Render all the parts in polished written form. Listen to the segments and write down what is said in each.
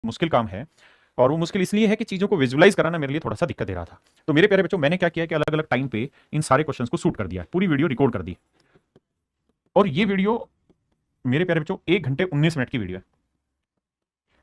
मुश्किल काम है। और वो मुश्किल इसलिए है कि चीज़ों को विजुअलाइज़ कराना मेरे लिए थोड़ा-सा दिक्कत दे रहा था। तो मेरे प्यारे बच्चों, मैंने क्या किया कि अलग-अलग टाइम पे इन सारे क्वेश्चंस को शूट कर दिया, पूरी वीडियो रिकॉर्ड कर दी। और ये वीडियो मेरे प्यारे बच्चों 1 घंटे 19 मिनट की वीडियो है।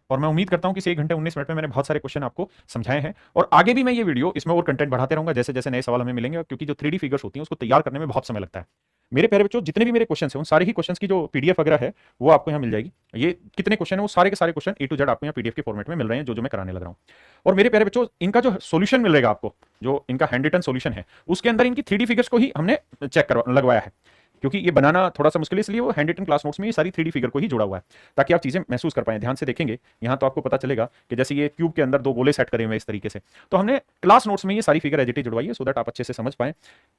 और मैं उम्मीद करता हूं कि इस 1 घंटे 19 मिनट में मैंने बहुत सारे क्वेश्चन आपको समझाए हैं, और आगे भी मैं ये वीडियो इसमें और कंटेंट बढ़ाते रहूंगा जैसे-जैसे नए सवाल हमें मिलेंगे, क्योंकि जो 3D फिगर्स होती हैं उसको तैयार करने में बहुत समय लगता है। मेरे प्यारे बच्चों, जितने भी मेरे क्वेश्चंस हैं उन सारे ही क्वेश्चंस की जो पीडीएफ वगैरह है वो आपको यहाँ मिल जाएगी। ये कितने क्वेश्चन है वो सारे के सारे क्वेश्चन ए टू जेड आपको यहाँ पीडीएफ के फॉर्मेट में मिल रहे हैं, जो मैं कराने लग रहा हूँ। और मेरे प्यारे बच्चों, इनका जो सोल्यूशन मिलेगा आपको, जो इनका हैंड रिटन सोल्यूशन है, उसके अंदर इनकी 3D फिगर्स को ही हमने चेक कर लगवाया है, क्योंकि ये बनाना थोड़ा सा मुश्किल है, इसलिए वो हैंड रिटन क्लास नोट्स में ये सारी 3D फिगर को ही जोड़ा हुआ है, ताकि आप चीजें महसूस कर पाएं। ध्यान से देखेंगे यहाँ तो आपको पता चलेगा कि जैसे ये क्यूब के अंदर दो गोले सेट करे हुए हैं इस तरीके से, तो हमने क्लास नोट्स में ये सारी फिगर एज जुड़वाई है, सो दैट आप अच्छे से समझ पाएं।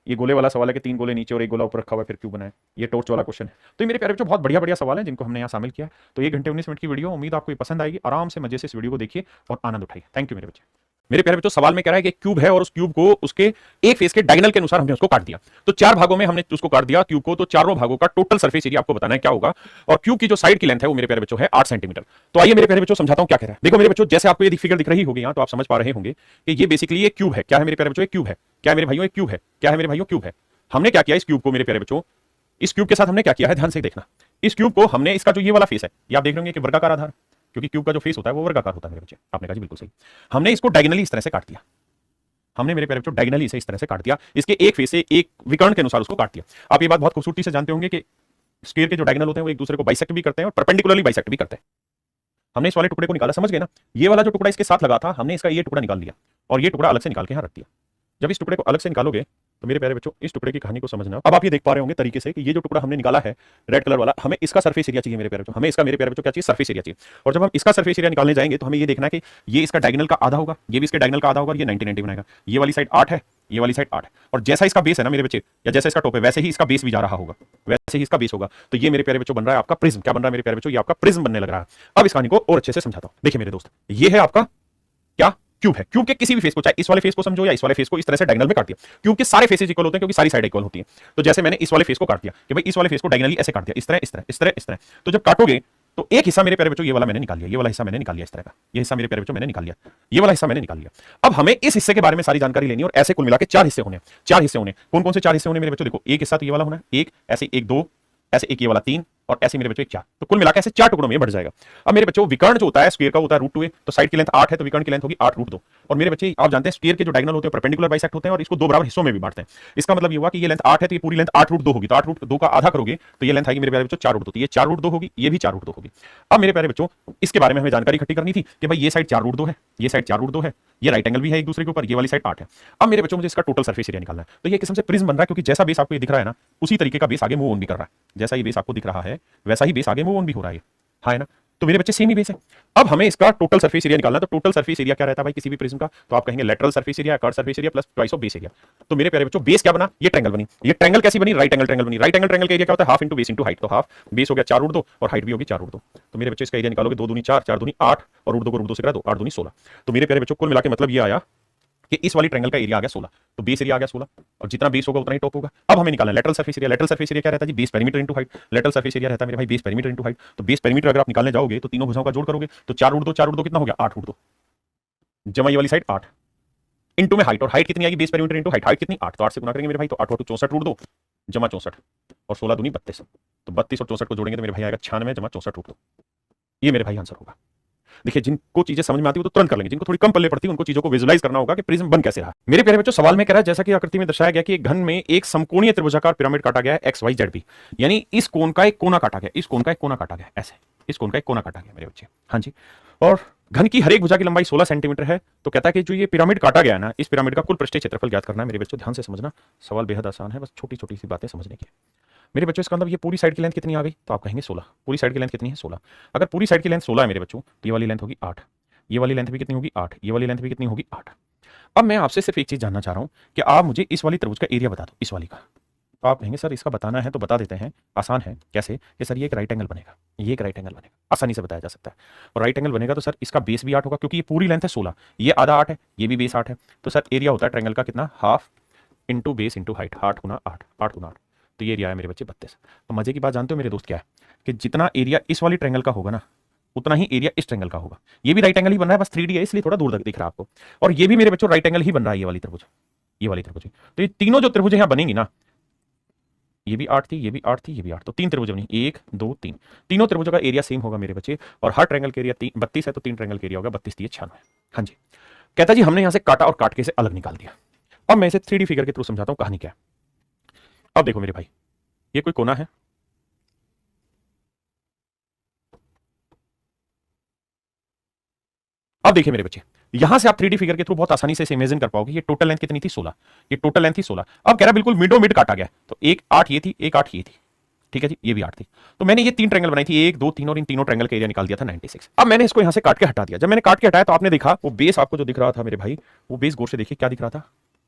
ये गोले वाला सवाल है कि 3 गोले नीचे और 1 गोला ऊपर रखा हुआ है, फिर क्यूब बनाए। ये टॉर्च वाला क्वेश्चन है। तो ये मेरे प्यारे बच्चों बहुत बढ़िया बढ़िया सवाल है जिनको हमने यहाँ शामिल किया है। तो 1 घंटे 19 मिनट की वीडियो, उम्मीद आपको ये पसंद आएगी। आराम से मजे से इस वीडियो को देखिए और आनंद उठाइए। थैंक यू मेरे बच्चे। मेरे प्यारे बच्चों, सवाल में कह रहा है कि क्यूब है और उस क्यूब को उसके एक फेस के डायगोनल के अनुसार हमने उसको काट दिया। तो 4 भागों में हमने उसको काट दिया क्यूब को, तो चारों भागों का टोटल सरफेस एरिया आपको बताना है क्या होगा। और क्यूब की जो साइड की लेंथ है वो मेरे प्यारे बच्चों है 8 सेंटीमीटर। तो आइए मेरे प्यारे बच्चों समझाता हूं क्या कह रहा है। देखो मेरे बच्चों, जैसे आपको ये फिगर दिख रही होगी यहाँ, तो आप समझ पा रहे होंगे कि ये बेसिकली एक क्यूब है। क्या है मेरे प्यारे बच्चों? एक क्यूब है। क्या है मेरे भाइयों? एक क्यूब है। क्या है मेरे भाइयों? क्यूब है। हमने क्या किया इस क्यूब को मेरे प्यारे बच्चों, इस क्यूब के साथ हमने क्या किया है, ध्यान से देखना। इस क्यूब को हमने, इसका जो ये वाला फेस है, ये आप देख रहे होंगे कि वर्गाकार आधार, क्योंकि क्यूब का जो फेस होता है वो वर्गाकार होता है मेरे बच्चे। आपने कहा जी बिल्कुल सही। हमने इसको डायगोनली इस तरह से काट दिया। हमने मेरे प्यारे बच्चों डायगोनली इसे इस तरह से काट दिया, इसके एक फेस से एक विकर्ण के अनुसार उसको काट दिया। आप ये बात बहुत खूबसूरती से जानते होंगे कि स्क्वायर के जो डायगोनल होते हैं वो एक दूसरे को बाइसेक्ट भी करते हैं और परपेंडिकुलरली बाइसेक्ट भी करते हैं। हमने इस वाले टुकड़े को निकाला, समझ गए ना? ये वाला जो टुकड़ा इसके साथ लगा था, हमने इसका ये टुकड़ा निकाल लिया और ये टुकड़ा अलग से निकाल के यहाँ रख दिया। जब इस टुकड़े को अलग से निकालोगे तो मेरे प्यारे बच्चों इस टुकड़े की कहानी को समझना। अब आप ये देख पा रहे होंगे तरीके से कि ये जो टुकड़ा हमने निकाला है रेड कलर वाला, हमें इसका सरफेस एरिया चाहिए मेरे प्यारे बच्चों। हमें इसका मेरे प्यारे बच्चों क्या चाहिए? सरफेस एरिया चाहिए। और जब हम इसका सरफेस एरिया निकालने जाएंगे तो हमें ये देखना है कि ये इसका डायगोनल का आधा होगा, ये भी इसके डायगोनल का आधा होगा, ये 90-90 बनाएगा। ये वाली साइड 8 है, ये वाली साइड 8 है। और जैसा इसका बेस है ना मेरे बच्चे, या जैसा इसका टॉप है, वैसे ही इसका बेस भी जा रहा होगा, वैसे ही इसका बेस होगा। तो ये मेरे प्यारे बच्चों बन रहा है आपका प्रिज्म। क्या बन रहा है मेरे प्यारे बच्चों? ये आपका प्रिज्म बनने लग रहा है। अब इस कहानी को और अच्छे से समझाता हूं। देखिए मेरे दोस्त, ये है आपका क्या? क्यूब है। क्यूब के किसी भी फेस को, चाहे इस वाले फेस को समझो या इस वाले फेस को, इस तरह से डायगोनल में काट दिया। क्यूब के सारे फेसेस इक्वल होते हैं क्योंकि सारी साइड इक्वल होती है। तो जैसे मैंने इस वाले फेस को काट दिया कि भाई इस वाले फेस को डायगोनली ऐसे काट दिया, इस तरह इस तरह इस तरह इस तरह। तो जब काटोगे तो एक हिस्सा मेरे प्यारे बच्चों ये वाला मैंने निकाल लिया, ये वाला हिस्सा मैंने निकाल लिया, इस तरह का ये हिस्सा मेरे प्यारे बच्चों मैंने निकाल लिया, ये वाला हिस्सा मैंने निकाल लिया। अब हमें इस हिस्से के बारे में सारी जानकारी लेनी है और ऐसे कुल मिला के 4 हिस्से होने। 4 हिस्से होने। कौन कौन से 4 हिस्से होने मेरे बच्चों? देखो, एक हिस्सा तो ये वाला होना है, एक ऐसे, एक 2 ऐसे, एक ये वाला 3 और ऐसे मेरे बच्चों एक 4। तो कुल मिलाकर ऐसे 4 टुकड़ों में बढ़ जाएगा। अब मेरे बच्चों विकर्ण जो होता है स्क्वायर का होता है √2a, तो साइड की लेंथ 8 है तो विकर्ण की लेंथ होगी 8 √2। और मेरे बच्चे आप जानते हैं स्क्वायर के जो डायगोनल होते हैं परपेंडिकुलर बाइसेक्ट होते हैं और इसको 2 बराबर हिस्सों में भी बांटते हैं। इसका मतलब ये हुआ कि ये लेंथ 8 है तो ये पूरी लेंथ 8 √2 होगी। तो 8 √2 का आधा करोगे तो ये लेंथ आएगी मेरे प्यारे बच्चों 4 √2। तो ये 4 √2 होगी, ये भी 4 √2 होगी। अब मेरे प्यारे बच्चों इसके बारे में हमें जानकारी इकट्ठी करनी थी कि भाई ये साइड 4 √2 है, ये साइड 4 √2 है, ये राइट एंगल भी है एक दूसरे के ऊपर, ये वाली साइड 8 है। अब मेरे बच्चों मुझे इसका टोटल सरफेस एरिया निकालना है। तो ये किस्म से प्रिज्म बन रहा है, क्योंकि जैसा बेस आपको ये दिख रहा है ना, उसी तरीके का बेस आगे मूव ऑन भी कर रहा है। जैसा ये बेस आपको दिख रहा है वैसा ही बेस आगे मूव ऑन भी हो रहा है। हाँ है ना? तो मेरे बच्चे सेम ही बेस है। अब हमें इसका टोटल सरफेस एरिया निकालना है। तो टोटल सरफेस एरिया क्या रहता है भाई किसी भी प्रिज्म का? तो आप कहेंगे lateral surface area, curve surface area plus twice of base area. तो मेरे प्यारे बच्चों बेस क्या बना? ये ट्रायंगल बनी। ये ट्रायंगल कैसी बनी? राइट एंगल ट्रायंगल बनी। राइट एंगल ट्रायंगल का एरिया क्या होता है? Half into base into height. तो हाफ बेस हो गया 4 √2 और हाइट भी होगी 4 √2। तो मेरे बच्चे इसका एरिया निकालोगे 2 दूनी 4, 4 दूनी 8 और √2 को √2 से करा 2, 8 दूनी 16। तो मेरे प्यारे बच्चों कुल मिला के मतलब ये आया कि इस वाली ट्रायंगल का एरिया आ गया 16। तो बेस एरिया आ गया 16 और जितना बेस होगा उतना ही टॉप होगा। अब हमें निकालना है lateral surface area. Lateral surface area क्या रहता है जी? Base perimeter into height. Lateral surface area रहता है मेरे भाई बेस पेरीमीटर इनटू हाइट। तो बेस पेरीमीटर अगर आप निकालने जाओगे तो तीनों भुजाओं का जोड़ करोगे तो 4 √2 4 √2 कितना हो गया? 8 √2 जमा ये वाली साइड 8 इंटू में हाइट। और हाइट कितनी आएगी? Base perimeter into height. Height कितनी? 8। तो 8 से गुना करेंगे मेरे भाई, तो 8 × 64 √2 जमा 64 और 16 दूनी 32। तो 32 और 64 को जोड़ेंगे तो मेरे भाई आएगा 96 जमा 64 √2। ये मेरे भाई आंसर होगा। देखिए जिनको चीजें समझ में आती है वो तो तुरंत कर लेंगे, जिनको थोड़ी कम पल्ले पड़ती है उनको चीजों को विजुलाइज करना होगा कि प्रिज्म बन कैसे रहा। मेरे प्यारे बच्चों सवाल में कह रहा है जैसा कि आकृति में दर्शाया गया कि एक घन में एक समकोणीय त्रिभुजाकार पिरामिड काटा गया है XYZ, यानी इस कोण का एक कोना काटा गया, इस कोण का एक कोना काटा गया, ऐसे इस कोण का एक कोना काटा गया मेरे बच्चे। हाँ जी। और घन की हर एक भुजा की लंबाई 16 सेंटीमीटर है। तो कहता है कि जो ये पिरामिड काटा गया है ना, इस पिरामिड का कुल पृष्ठीय क्षेत्रफल ज्ञात करना है। मेरे बच्चों ध्यान से समझना, सवाल बेहद आसान है, बस छोटी छोटी सी बातें समझने की। मेरे बच्चों इसका मतलब ये पूरी साइड की लेंथ कितनी आ गई? तो आप कहेंगे 16। पूरी साइड की लेंथ कितनी है? 16। अगर पूरी साइड की लेंथ 16 है मेरे बच्चों तो ये वाली लेंथ होगी 8, ये वाली लेंथ भी कितनी होगी? 8, ये वाली लेंथ भी कितनी होगी? 8। अब मैं आपसे सिर्फ एक चीज जानना चाह रहा हूं कि आप मुझे इस वाली त्रिभुज का एरिया बता दो, इस वाली का। तो आप कहेंगे सर इसका बताना है तो बता देते हैं, आसान है। कैसे? कि सर ये एक राइट एंगल बनेगा, ये एक राइट एंगल बनेगा, आसानी से बताया जा सकता है। और राइट एंगल बनेगा तो सर इसका बेस भी 8 होगा, क्योंकि ये पूरी लेंथ है 16, ये आधा 8 है, ये भी बेस 8 है। तो सर एरिया होता है ट्रायंगल का कितना? Half into base into height, 8 × 8, 8 × 8। तो ये एरिया है मेरे बच्चे 32। तो मजे की बात जानते हो मेरे दोस्त क्या है? कि जितना एरिया इस वाली ट्रायंगल का होगा ना, उतना ही एरिया इस ट्रायंगल का होगा। ये भी राइट एंगल ही बन रहा है, बस 3D है इसलिए थोड़ा दूर तक दिख रहा है आपको। और ये भी मेरे बच्चों राइट एंगल ही बन रहा है, ये वाली त्रिभुज, ये वाली त्रिभुज। तो ये तीनों जो त्रिभुज यहां बनेंगी ना, ये भी 8 थी, ये भी 8 थी, ये भी 8, तो 3 त्रिभुज बनी, 1 2 3, तीनों त्रिभुजों का एरिया सेम होगा मेरे बच्चे। और हर ट्रायंगल का एरिया 32 है, तो 3 ट्रायंगल का एरिया होगा 32 3 96। हाँ जी, कहता जी हमने यहां से काटा और काट के इसे अलग निकाल दिया। अब मैं इसे 3D फिगर के थ्रू समझाता हूं कहानी क्या है। अब देखो मेरे भाई, ये कोई कोना है, अब देखिए मेरे बच्चे, यहां से आप 3D फिगर के थ्रू बहुत आसानी से इमेजिन कर पाओगे। ये टोटल लेंथ कितनी थी 16, ये टोटल लेंथ थी 16। अब कह रहा बिल्कुल मिडो मिड काटा गया, तो एक 8 ये थी, एक 8 ये थी, ठीक है जी, ये भी 8 थी। तो मैंने ये 3 ट्रायंगल बनाई थी, 1 2 3, और इन तीनों ट्रायंगल का एरिया निकाल दिया था 96। अब मैंने इसको यहां से काट के हटा दिया। जब मैंने काट के हटाया तो आपने देखा वो बेस आपको जो दिख रहा था मेरे भाई, वो बेस गौर से देखिए क्या दिख रहा था,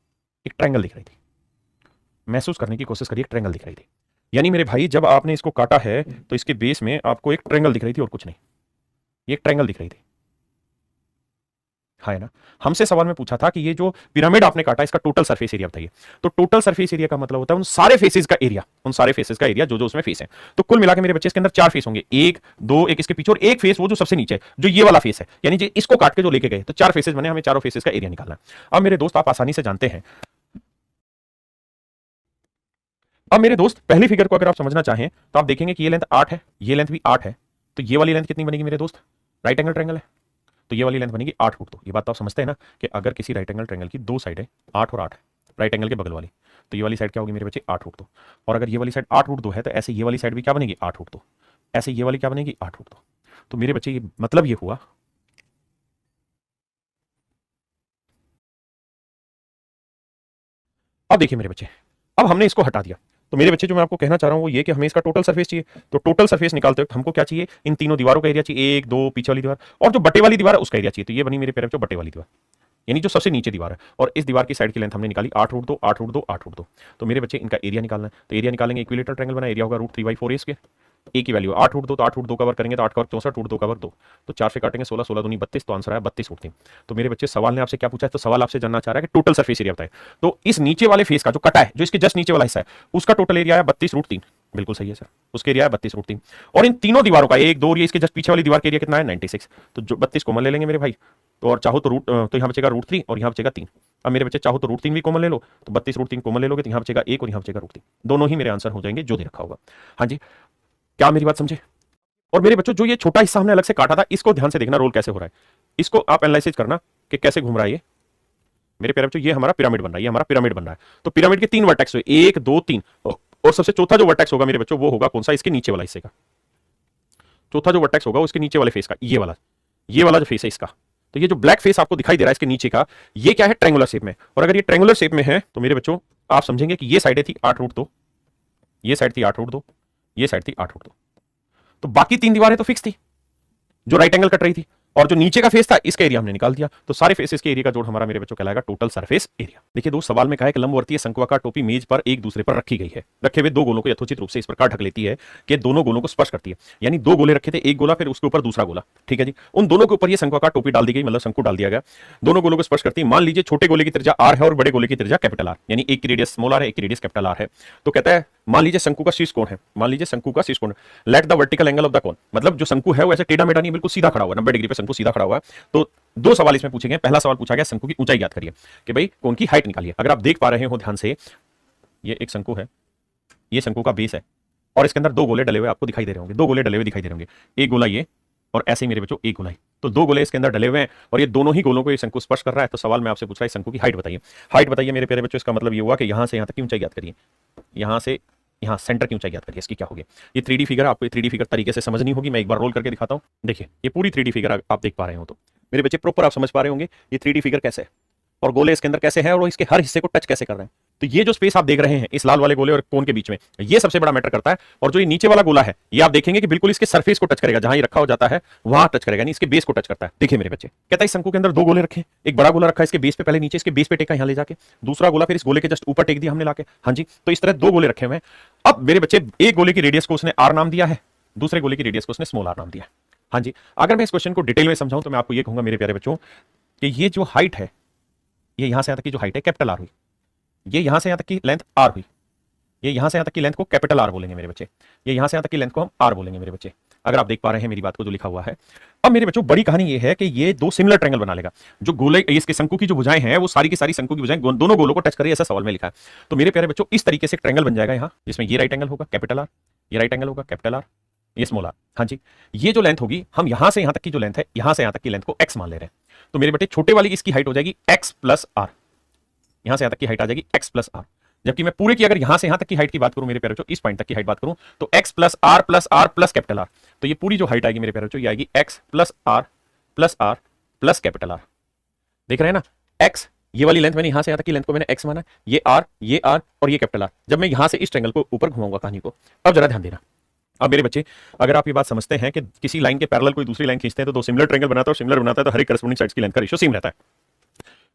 एक ट्रायंगल दिख रही थी। महसूस करने की कोशिश करिए, ट्रायंगल दिख रही थी। यानी मेरे भाई जब आपने इसको काटा है तो इसके बेस में आपको एक ट्रायंगल दिख रही थी और कुछ नहीं, ये एक ट्रायंगल दिख रही थी, है ना। हमसे सवाल में पूछा था कि ये जो पिरामिड आपने काटा इसका टोटल सरफेस एरिया बताइए। तो टोटल सरफेस एरिया का मतलब होता है उन सारे फेसेस का एरिया, उन सारे फेसेस का एरिया जो जो उसमें फेस है। तो कुल मिला के मेरे बच्चे इसके अंदर 4 फेस होंगे, 1 2, एक इसके पीछे और एक फेस वो जो सबसे नीचे जो ये वाला फेस है, यानी जो इसको काट के जो लेके गए, तो 4 फेसेस बने, हमें चारों फेसेस का एरिया निकालना है। अब मेरे दोस्त आप आसानी से जानते हैं, अब मेरे दोस्त पहली फिगर को अगर आप समझना चाहें तो आप देखेंगे कि ये लेंथ 8 है, ये लेंथ भी 8 है, तो ये वाली लेंथ कितनी बनेगी मेरे दोस्त, राइट एंगल ट्रायंगल है, तो ये वाली लेंथ बनेगी 8 फुट। तो ये बात तो आप समझते हैं ना कि अगर किसी राइट एंगल ट्रायंगल की दो साइड है 8 और 8 है, राइट एंगल के बगल वाली, तो ये वाली साइड क्या होगी मेरे बच्चे 8 फुट 2, और अगर ये वाली साइड 8 फुट 2 है तो ऐसे ये वाली साइड भी क्या बनेगी 8 फुट 2, ऐसे ये वाली क्या बनेगी 8 फुट 2। तो मेरे बच्चे ये मतलब ये हुआ, अब देखिए मेरे बच्चे, अब हमने इसको हटा दिया। तो मेरे बच्चे जो मैं आपको कहना चाह रहा हूं वो ये कि हमें इसका टोटल सरफेस चाहिए। तो टोटल सरफेस निकालते वक्त हमको क्या चाहिए, इन तीनों दीवारों का एरिया चाहिए, 1 2 पीछे वाली दीवार और जो बटे वाली दीवार है उसका एरिया चाहिए। तो ये बनी मेरे प्यारे बच्चों बटे वाली दीवार, यानी जो सबसे नीचे दीवार है, और इस दीवार की साइड की लेंथ हमने निकाली 8 रूट 2 8 रूट 2 8 रूट 2। तो मेरे बच्चे इनका एरिया निकालना है, तो एरिया निकालेंगे, इक्विलेटरल ट्रायंगल बना, एरिया होगा √3/4 ए स्क्वायर, ए की वैल्यू 8 रूट 2, तो 8 रूट 2 का वर्ग करेंगे तो 8 का वर्ग 64, रूट 2 का वर्ग 2, तो 4 से काटेंगे 16 16 दूनी 32, तो आंसर आया 32 रूट 3। तो मेरे बच्चे सवाल ने आपसे क्या पूछा है, तो सवाल आपसे जानना चाह रहा है कि टोटल सरफेस एरिया बताए। तो इस नीचे वाले फेस का जो कटा है, जो इसके जस्ट नीचे वाला हिस्सा है, उसका टोटल एरिया है 32 रूट 3, बिल्कुल सही है सर, उसके एरिया है 32 रूट 3। और इन तीनों दीवारों का 1 2 और ये इसके जस्ट पीछे वाली दीवार का एरिया कितना है 96। तो जो 32 कॉमन ले लेंगे मेरे भाई, तो और चाहो तो तो यहाँ बचेगा √3 और यहाँ बचेगा 3। अब मेरे बच्चे चाहो तो √3 भी कॉमन ले लो, तो 32 √3 कॉमन ले लोगे तो यहाँ बचेगा 1 और यहाँ बचेगा √3, दोनों ही मेरे आंसर हो जाएंगे जो दे रखा होगा। हाँ जी, क्या मेरी बात समझे। और मेरे बच्चों जो ये छोटा हिस्सा हमने अलग से काटा था, इसको ध्यान से देखना रोल कैसे हो रहा है, इसको आप एनालिसिस करना कि कैसे घूम रहा है ये मेरे प्यारे बच्चों। ये हमारा पिरामिड बन रहा है, ये हमारा पिरामिड बन रहा है। तो पिरामिड के 3 वर्टेक्स हुए, 1 2 3, और सबसे चौथा जो वर्टेक्स होगा मेरे बच्चों वो होगा कौन सा, इसके नीचे वाला हिस्से का। चौथा जो वर्टेक्स होगा उसके नीचे वाले फेस का, ये वाला जो फेस है इसका। तो ये जो ब्लैक फेस आपको दिखाई दे रहा है इसके नीचे का, ये क्या है ट्रायंगुलर शेप में, और अगर ये ट्रायंगुलर शेप में है तो मेरे बच्चों आप समझेंगे कि ये साइड थी 8 रूट 2, ये साइड थी 8 रूट 2, ये साइड थी 8 रूट 2। तो बाकी 3 दीवारें तो फिक्स थी जो राइट एंगल कट रही थी, और जो नीचे का फेस था इसका एरिया हमने निकाल दिया। तो सारे फेसेस के एरिया का जोड़ हमारा मेरे बच्चों कहलाएगा टोटल सरफेस एरिया। देखिए दोस्त, सवाल में कहा है कि लंबवर्तीय शंक्वाकार टोपी मेज पर एक दूसरे पर रखी गई है, रखे हुए दो गोलों को यथोचित रूप से इस प्रकार ढक लेती है कि दोनों गोलों को स्पर्श करती है। यानी 2 गोले रखे थे, एक गोला फिर उसके ऊपर दूसरा गोला, ठीक है जी, उन दोनों के ऊपर ये शंक्वाकार टोपी डाल दी गई, मतलब शंकु डाल दिया गया, दोनों गोलों को स्पर्श करती है। मान लीजिए छोटे गोले की त्रिज्या r है और बड़े गोले की त्रिज्या कैपिटल R, यानी एक की रेडियस स्मॉल r है, एक की रेडियस कैपिटल R है। तो कहता है मान लीजिए शंकु का शीर्ष कोण है, मान लीजिए शंकु का शीर्ष कोण, let the vertical angle of the cone, मतलब जो शंकु है वो ऐसे टेढ़ा मेढ़ा नहीं, बिल्कुल सीधा खड़ा हुआ है, 90 डिग्री पे शंकु सीधा खड़ा हुआ है। तो 2 सवाल इसमें पूछे गए। पहला सवाल पूछा गया शंकु की ऊंचाई ज्ञात करिए, कि भाई कोन की हाइट निकालिए। अगर आप देख पा रहे हो ध्यान से, ये एक शंकु है, ये शंकु का बेस है, और इसके अंदर 2 गोले डले हुए आपको दिखाई दे रहे होंगे, 2 गोले डले हुए दिखाई दे रहे होंगे, एक गोला ये और ऐसे ही मेरे बच्चों एक गोला ही। तो 2 गोले इसके अंदर डले हुए हैं और ये दोनों ही गोलों को ये शंकु स्पर्श कर रहा है। तो सवाल में आपसे पूछ रहा है शंकु की हाइट बताइए। हाइट बताइए मेरे प्यारे बच्चों, इसका मतलब ये हुआ कि यहां से यहां तक की ऊंचाई ज्ञात करिए, यहां से यहां सेंटर की ऊंचाई ज्ञात करिए, इसकी क्या होगी। ये 3D फिगर आपको 3D फिगर तरीके से समझनी होगी, मैं एक बार रोल करके दिखाता हूं। देखिए ये पूरी 3D फिगर आप देख पा रहे हो, तो मेरे बच्चे प्रॉपर आप समझ पा रहे होंगे ये 3D फिगर कैसे है और गोले इसके अंदर कैसे हैं और इसके हर हिस्से को टच कैसे कर रहे हैं। तो ये जो स्पेस आप देख रहे हैं इस लाल वाले गोले और कोन के बीच में, ये सबसे बड़ा मैटर करता है। और जो ये नीचे वाला गोला है ये आप देखेंगे कि बिल्कुल इसके सरफेस को टच करेगा, जहां ये रखा हो जाता है वहां टच करेगा, नहीं इसके बेस को टच करता है। देखिए मेरे बच्चे, कहता है इस शंकु के अंदर 2 गोले रखे, एक बड़ा गोला रखा है इसके बेस पे, पहले नीचे इसके बेस पे टेका यहां ले जाके, दूसरा गोला फिर इस गोले के जस्ट ऊपर टेक दिया हमने लाके। हाँ जी, तो इस तरह 2 गोले रखे हुए हैं। अब मेरे बच्चे एक गोले की रेडियस को उसने r नाम दिया है, दूसरे गोले की रेडियस को उसने स्मॉल r नाम दिया है। हाँ जी, अगर मैं इस क्वेश्चन को डिटेल में समझाऊं तो मैं आपको ये कहूंगा मेरे प्यारे बच्चों कि ये जो हाइट है, ये यहां से यहां तक की जो हाइट है कैपिटल R हुई, ये यहां से यहां तक की लेंथ R हुई, ये यहां से यहां तक की लेंथ को कैपिटल R बोलेंगे मेरे बच्चे, ये यहां से यहां तक की लेंथ को हम R बोलेंगे मेरे बच्चे। अगर आप देख पा रहे हैं मेरी बात को जो लिखा हुआ है। अब मेरे बच्चों बड़ी कहानी ये है कि ये दो सिमिलर ट्रायंगल बना लेगा। जो गोले इसके शंकु की जो भुजाएं हैं वो सारी की सारी शंकु की भुजाएं दोनों गोलों को टच कर रही है, ऐसा सवाल में लिखा है। तो मेरे प्यारे बच्चों इस तरीके से एक ट्रायंगल बन जाएगा यहाँ, जिसमें ये राइट एंगल होगा कैपिटल आर, ये राइट एंगल होगा कैपिटल आर, ये स्मॉल आर। हाँ जी, ये जो लेंथ होगी, हम यहां से यहां तक की जो लेंथ है, यहां से यहां तक की लेंथ को x मान ले रहे हैं। तो मेरे बेटे छोटे वाली इसकी हाइट हो जाएगी x प्लस आर, यहां से यहां तक की हाइट आ जाएगी x प्लस आर। जबकि मैं पूरे की अगर यहां से यहां तक की हाइट की बात करूं मेरे प्यारे बच्चों, इस पॉइंट तक की हाइट बात करूं तो x plus are capital R. तो ये पूरी जो हाइट आएगी मेरे प्यारे बच्चों, ये आएगी x plus R plus capital R. देख रहे हैं ना, x ये वाली लेंथ मैंने यहां से यहां तक की लेंथ को मैंने x माना, ये r और ये कैपिटल आर। जब मैं यहां से इस ट्रायंगल को ऊपर घुमाऊंगा कहानी को, अब जरा ध्यान देना। अब मेरे बच्चे अगर आप ये बात समझते हैं कि किसी लाइन के पैरेलल कोई दूसरी लाइन खींचते हैं तो दो सिमिलर ट्रायंगल बनाता है, और सिमिलर बनाता है तो हर एक करस्पॉन्डिंग साइड्स की लेंथ का रेशियो सेम रहता है।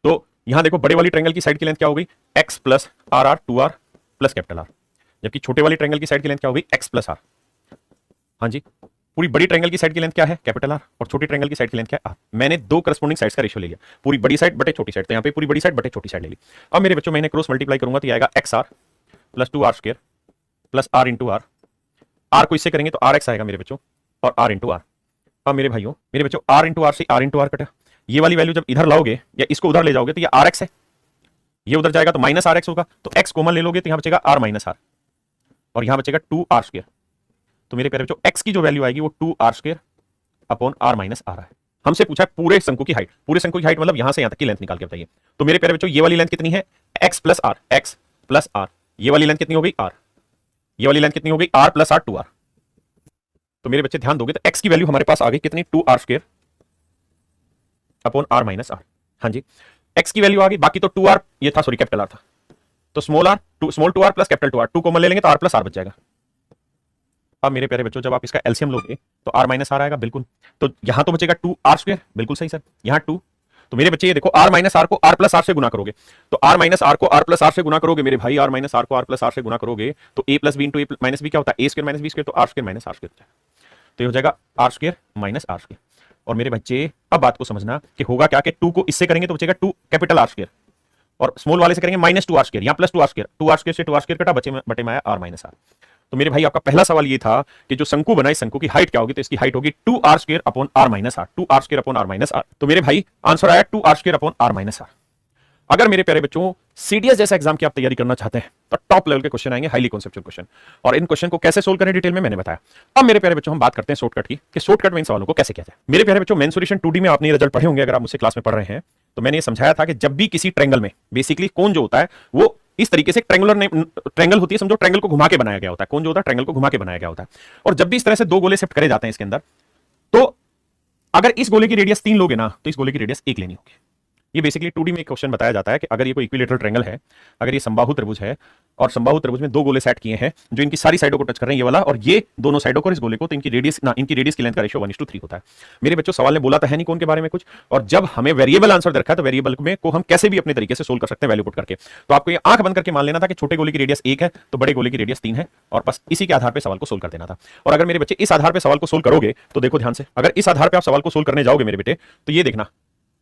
तो यहां देखो बड़े वाली ट्रायंगल की साइड की लेंथ क्या हो गई, x plus R 2r plus capital R. जबकि छोटे वाली ट्रायंगल की साइड की लेंथ क्या हो गई, x प्लस आर। हाँ जी, पूरी बड़ी ट्रायंगल की साइड की लेंथ क्या है, कैपिटल आर, और छोटी ट्रायंगल की साइड की लेंथ क्या है, आर। मैंने दो करस्पॉन्डिंग साइड्स का रेशियो ले लिया, पूरी बड़ी साइड बटे छोटी साइड। तो यहाँ पे पूरी बड़ी साइड बटे छोटी साइड ले ली। अब मेरे बच्चों मैंने क्रॉस मल्टीप्लाई करूंगा तो ये आएगा xr plus 2r square plus r into R. R को इससे करेंगे तो आर एक्स आएगा मेरे बच्चों, और आर इंटू आर। अब मेरे भाइयों मेरे बच्चों आर इंटू आर से आर इंटू आर कटा, ये वाली वैल्यू जब इधर लाओगे या इसको उधर ले जाओगे तो ये आर एक्स है, ये उधर जाएगा तो माइनस आर एक्स होगा। तो एक्स कॉमन ले लोगे तो यहां बचेगा आर माइनस आर, और यहां बचेगा 2r स्क्वायर। तो मेरे प्यारे बच्चों एक्स की जो वैल्यू आएगी वो 2r square upon r minus R है। हमसे पूछा है पूरे शंकु की हाइट, पूरे शंकु की हाइट मतलब यहां से यहां तक की लेंथ निकाल के बताइए। तो मेरे प्यारे बच्चों ये वाली लेंथ कितनी है, x प्लस आर। ये वाली लेंथ कितनी हो गई, r। ये वाली लेंथ कितनी हो गई, r प्लस आर 2r। तो मेरे बच्चे ध्यान दोगे तो x की वैल्यू हमारे पास आ गई कितनी, 2r square upon r minus R. हाँ जी, x की वैल्यू आ गई, बाकी तो 2r ये था, सॉरी कैपिटल आर था। तो small 2r plus capital 2r, 2 common ले लेंगे तो r प्लस आर बच जाएगा। अब मेरे प्यारे बच्चों जब आप इसका एलसीएम लोगे तो r माइनस आर आएगा, बिल्कुल। तो यहां तो बचेगा 2r स्क्वायर, बिल्कुल सही सर, यहां 2। तो मेरे बच्चे ये देखो r माइनस आर को r प्लस आर से गुना करोगे, तो r माइनस आर को r प्लस आर से गुना करोगे मेरे भाई, r माइनस आर को r प्लस आर से गुना करोगे तो a plus B into A minus B क्या होता है, a square minus B square, तो r square minus R square. तो ये हो जाएगा r square minus R square. और मेरे बच्चे अब बात को समझना कि होगा क्या कि 2 को इससे करेंगे तो बचेगा 2 कैपिटल आर स्क्वायर, और स्मॉल वाले से करेंगे माइनस 2r स्क्वायर, यहाँ plus 2r square, 2r square से 2r स्क्वायर कटा, बटे में आया r माइनस आर। तो मेरे भाई आपका पहला सवाल ये था कि जो शंकु बना, इस शंकु की हाइट क्या होगी, तो इसकी हाइट होगी 2r square upon r minus R, 2r square upon r minus R. तो मेरे भाई आंसर आया 2r square upon r minus R. अगर मेरे प्यारे बच्चों सीडीएस जैसा एग्जाम की आप तैयारी करना चाहते हैं तो टॉप लेवल के क्वेश्चन आएंगे, हाईली कॉन्सेप्चुअल क्वेश्चन, और इन क्वेश्चन को कैसे सोल्व करें डिटेल में मैंने बताया। अब मेरे प्यारे बच्चों हम बात करते हैं शॉर्टकट की, कि शॉर्टकट में इन सवालों को कैसे किया जाए। मेरे प्यारे बच्चों मेंसुरेशन 2D में आपने रिजल्ट पढ़े होंगे, अगर आप मुझसे क्लास में पढ़ रहे हैं तो मैंने ये समझाया था कि जब भी किसी ट्रायंगल में बेसिकली कोन जो होता है वो इस तरीके से ट्रायंगल होती है, समझो ट्रायंगल को घुमा के बनाया गया होता है, कोन जो होता है ट्रायंगल को घुमा के बनाया गया होता है। और जब भी इस तरह से दो गोले शिफ्ट करे जाते हैं इसके अंदर, तो अगर इस गोले की रेडियस 3 लोगे ना तो इस गोले की रेडियस 1 लेनी होगी। ये बेसिकली 2D में एक क्वेश्चन बताया जाता है कि अगर ये कोई इक्विलेटरल ट्रायंगल है, अगर ये समबाहु त्रिभुज है और समबाहु त्रिभुज में दो गोले सेट किए हैं जो इनकी सारी साइडों को टच कर रहे हैं, ये वाला और ये दोनों साइडों को, इस गोले को, तो इनकी रेडियस की लेंथ का रेशियो 1:3 होता है। मेरे बच्चों सवाल ने बोला तो है नहीं कौन के बारे में कुछ, और जब हमें वेरिएबल आंसर रखा है तो वेरिएबल में को हम कैसे भी अपने तरीके से सोल्व कर सकते हैं वैल्यू पुट करके। तो आपको ये आंख बंद करके मान लेना था कि छोटे गोले की रेडियस 1 है तो बड़े गोले की रेडियस 3 है, और बस इसी के आधार पर सवाल को सोल्व कर देना था। और अगर मेरे बच्चे इस आधार पर सवाल को सोल्व करोगे तो देखो ध्यान से, अगर इस आधार पर आप सवाल को सोल्व करने जाओगे मेरे बेटे, तो ये देखना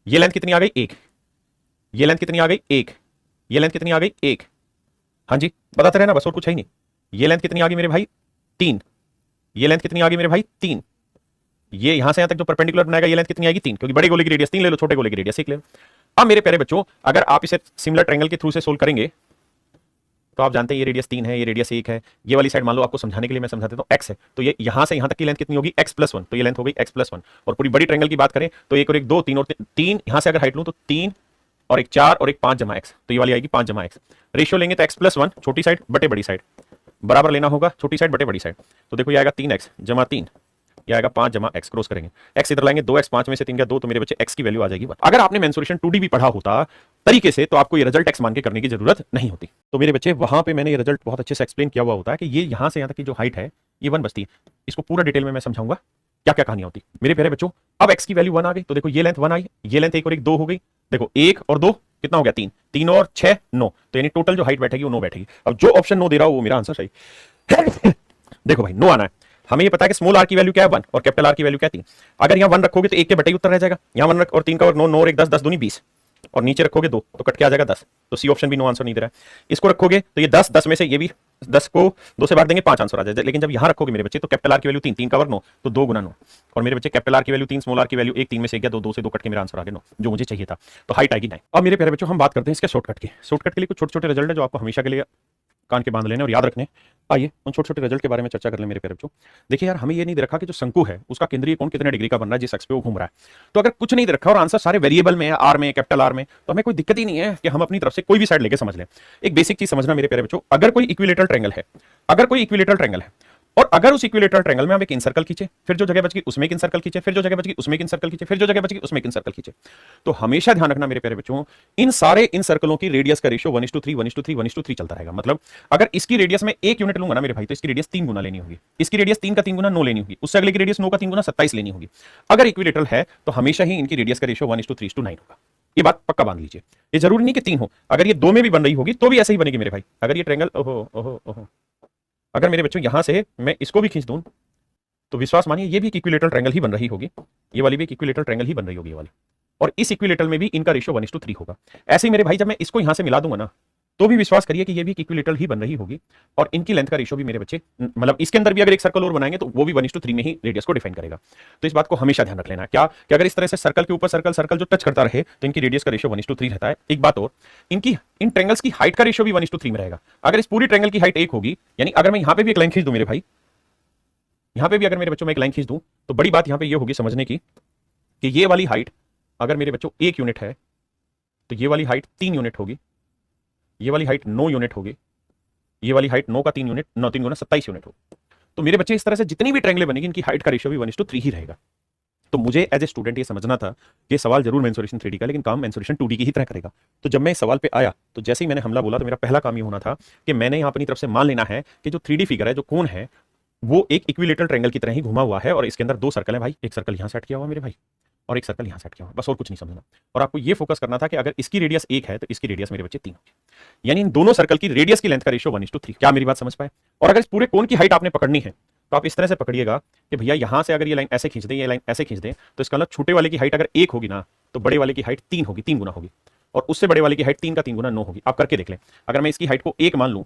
ये लेंथ कितनी आ गई, 1। ये लेंथ कितनी आ गई, 1। ये लेंथ कितनी आ गई, 1। हाँ जी, बताते रहना बस, और कुछ है ही नहीं। ये लेंथ कितनी आ गई मेरे भाई, 3। ये लेंथ कितनी आ गई मेरे भाई, 3। ये यहां से यहां तक जो परपेंडिकुलर बनाएगा ये लेंथ कितनी आएगी, 3, क्योंकि बड़े गोले की रेडियस 3 ले लो, छोटे गोले की रेडियस 1 ले लो। अब मेरे प्यारे बच्चों अगर आप इसे सिमिलर ट्रायंगल के थ्रू से सोल्व करेंगे तो आप जानते हैं ये रेडियस 3 है, ये रेडियस 1 है। ये वाली साइड मान लो आपको समझाने के लिए मैं समझा देता हूं x है, तो ये यहां से यहां तक की लेंथ कितनी होगी, x+1, तो ये लेंथ हो गई x+1। और पूरी बड़ी ट्रायंगल की बात करें तो 1 और 1 2, 3 और 3, यहां से अगर हाइट लूं तो 3 और 1 4 और 1 5 जमा x, तो ये वाली आएगी 5 जमा x। रेशियो लेंगे तो x+1 छोटी साइड बटे बड़ी साइड, बराबर लेना होगा छोटी साइड बटे बड़ी साइड। तो देखो ये आएगा 3x जमा 3, ये आएगा 5 जमा x, क्रॉस करेंगे, x इधर लाएंगे 2x, 5 में से 3 गया 2, तो मेरे बच्चे x की वैल्यू आ जाएगी 1। अगर आपने मेंसुरेशन 2D भी पढ़ा होता तरीके से तो आपको ये रिजल्ट x मान के करने की जरूरत नहीं होती। तो मेरे बच्चे वहां पे मैंने ये रिजल्ट बहुत अच्छे से एक्सप्लेन किया हुआ होता है कि ये यहां से यहां तक की जो हाइट है ये 1 बचती है। इसको पूरा डिटेल में मैं समझाऊंगा क्या क्या कहानी होती मेरे प्यारे बच्चों। अब x की वैल्यू 1 आ गई, तो देखो ये लेंथ 1 आई, ये लेंथ 1 और 1 2 हो गई। देखो 1 और 2 कितना हो गया, 3, 3 और 6 9, तो यानी टोटल जो हाइट बैठेगी वो 9 बैठेगी। अब जो ऑप्शन 9 दे रहा हो वो मेरा आंसर सही देखो भाई 9 आना है। हमें ये पता है कि स्मॉल आर की वैल्यू क्या है 1 और कैपिटल आर की वैल्यू क्या है 3। अगर यहाँ 1 रखोगे तो 1 के बटे ही उत्तर रह जाएगा, यहाँ 1 रख और 3 का और 9 9 और 1 10 10 दूनी 20, और नीचे रखोगे 2 तो कट के आ जाएगा 10, तो सी ऑप्शन भी नो आंसर नहीं दे रहा है। इसको रखोगे तो ये 10 10 में से ये भी 10 को 2 से बांट देंगे 5 आंसर आ जाए, लेकिन जब यहां रखोगे मेरे बच्चे तो कैपिटल आर की वैल्यू 3, 3 का वर्ग 9, तो 2 गुना 9, और मेरे बच्चे कैपिटल आर की वैल्यू 3, स्मॉल आर की वैल्यू 1, 3 में से 1 गया, 2, 2 से 2 कट के मेरा आंसर आ गया 9, जो मुझे चाहिए था। तो हाइट आएगी 9। अब मेरे प्यारे बच्चों हम बात करते हैं इसके शॉर्टकट की। शॉर्टकट के लिए कुछ छोटे छोटे रिजल्ट है जो आपको हमेशा के लिए कान के बांध लेने और याद रखने। आइए उन छोटे छोटे रिजल्ट के बारे में चर्चा कर लें मेरे प्यारे बच्चों। देखिए यार, हमें ये नहीं दे रखा कि जो शंकु है उसका केंद्रीय कोण कितने डिग्री का बन रहा है जिस एक्स पे वो घूम रहा है। तो अगर कुछ नहीं दे रखा और आंसर सारे वेरिएबल में है, आर में, कैपिटल आर में, तो हमें कोई दिक्कत ही नहीं है कि हम अपनी तरफ से कोई भी साइड लेके समझ लें। एक बेसिक चीज समझना मेरे प्यारे बच्चों, अगर कोई इक्विलेटरल ट्रायंगल है, अगर कोई इक्विलेटरल ट्रायंगल है और अगर उस इक्विलेटरल ट्रायंगल में हम एक इनसर्कल खींचे, फिर जो जगह बच गई उसमें एक इनसर्कल खींचे, फिर जो जगह बच गई उसमें एक इनसर्कल खींचे, फिर जो जगह बच गई उसमें एक इनसर्कल खींचे, तो हमेशा ध्यान रखना मेरे प्यारे बच्चों, इन सारे इनसर्कलों की रेडियस का रेशियो 1:3 1:3 1:3 चलता रहेगा। मतलब अगर इसकी रेडियस में 1 यूनिट लूंगा ना मेरे भाई, तो इसकी रेडियस 3 गुना लेनी होगी, इसकी रेडियस 3 का 3 गुना 9 लेनी होगी, उससे अगले की रेडियस 9 का 3 गुना 27 लेनी होगी। अगर इक्विलेटरल है तो हमेशा ही इनकी रेडियस का रेशियो 1:3:9 होगा। ये बात पक्का बांध लीजिए। ये जरूरी नहीं कि 3 हो, अगर ये 2 में भी बन रही होगी तो भी ऐसे ही बनेगी मेरे भाई। अगर ये ट्रायंगल अगर मेरे बच्चों यहां से मैं इसको भी खींच दूं तो विश्वास मानिए ये भी एक इक्विलेटरल ट्रायंगल ही बन रही होगी, ये वाली भी एक इक्विलेटरल ट्रायंगल ही बन रही होगी ये वाली, और इस इक्विलेटरल में भी इनका रेशियो 1:3 होगा। ऐसे ही मेरे भाई जब मैं इसको यहां से मिला दूंगा ना तो भी विश्वास करिए कि ये भी एक इक्विलेटरल ही बन रही होगी, और इनकी लेंथ का रेशियो भी मेरे बच्चे, मतलब इसके अंदर भी अगर एक सर्कल और बनाएंगे तो वो भी 1:3 में ही रेडियस को डिफाइन करेगा। तो इस बात को हमेशा ध्यान रख लेना क्या कि अगर इस तरह से सर्कल के ऊपर सर्कल सर्कल जो टच करता रहे तो इनकी रेडियस का रेशियो 1:3 रहता है। एक बात और, इनकी इन ट्रायंगल्स की हाइट का रेशियो भी 1:3 में रहेगा। अगर इस पूरी ट्रायंगल की हाइट 1 होगी, यानी अगर मैं यहां पे भी एक लाइन खींच दूं मेरे भाई, यहां पे भी अगर मेरे बच्चों में एक लाइन खींच दूं, तो बड़ी बात यहां पे ये होगी समझने की कि ये वाली हाइट अगर मेरे बच्चों 1 यूनिट है तो ये वाली हाइट 3 यूनिट होगी, ये वाली हाइट 9 यूनिट होगी, ये वाली हाइट 9 का 3 यूनिट, 9 3 गुना 27 यूनिट होगी। तो मेरे बच्चे इस तरह से जितनी भी ट्रायंगल बनेगी इनकी हाइट का रेशियो भी 1:3 ही रहेगा। तो मुझे एज ए स्टूडेंट ये समझना था कि सवाल जरूर मेंसुरेशन 3D का, लेकिन काम मेंसुरेशन 2D की ही तरह करेगा। तो जब मैं इस सवाल पे आया तो जैसे ही मैंने हमला बोला तो मेरा पहला काम ये होना था कि मैंने यहां अपनी तरफ से मान लेना है कि जो 3D फिगर है, जो कोण है, वो एक इक्विलेटरल ट्रायंगल की तरह ही घुमा हुआ है, और इसके अंदर 2 सर्कल है भाई, एक सर्कल यहां सेट किया हुआ मेरे भाई और एक सर्कल यहां सेट किया हुआ, बस और कुछ नहीं समझना। और आपको ये फोकस करना था कि अगर इसकी रेडियस 1 है तो इसकी रेडियस मेरे बच्चे 3 होगी, यानी इन दोनों सर्कल की रेडियस की लेंथ का रेशियो 1:3। क्या मेरी बात समझ पाए? और अगर इस पूरे कोण की हाइट आपने पकड़नी है तो आप इस तरह से पकड़िएगा कि भैया यहां से अगर ये लाइन ऐसे खींच दें, ये लाइन ऐसे खींच दें, तो इसका मतलब छोटे वाले की हाइट अगर 1 होगी ना तो बड़े वाले की हाइट 3 होगी, 3 गुना होगी, और उससे बड़े वाले की हाइट 3 का 3 गुना 9 होगी। आप करके देख लें, अगर मैं इसकी हाइट को 1 मान लूं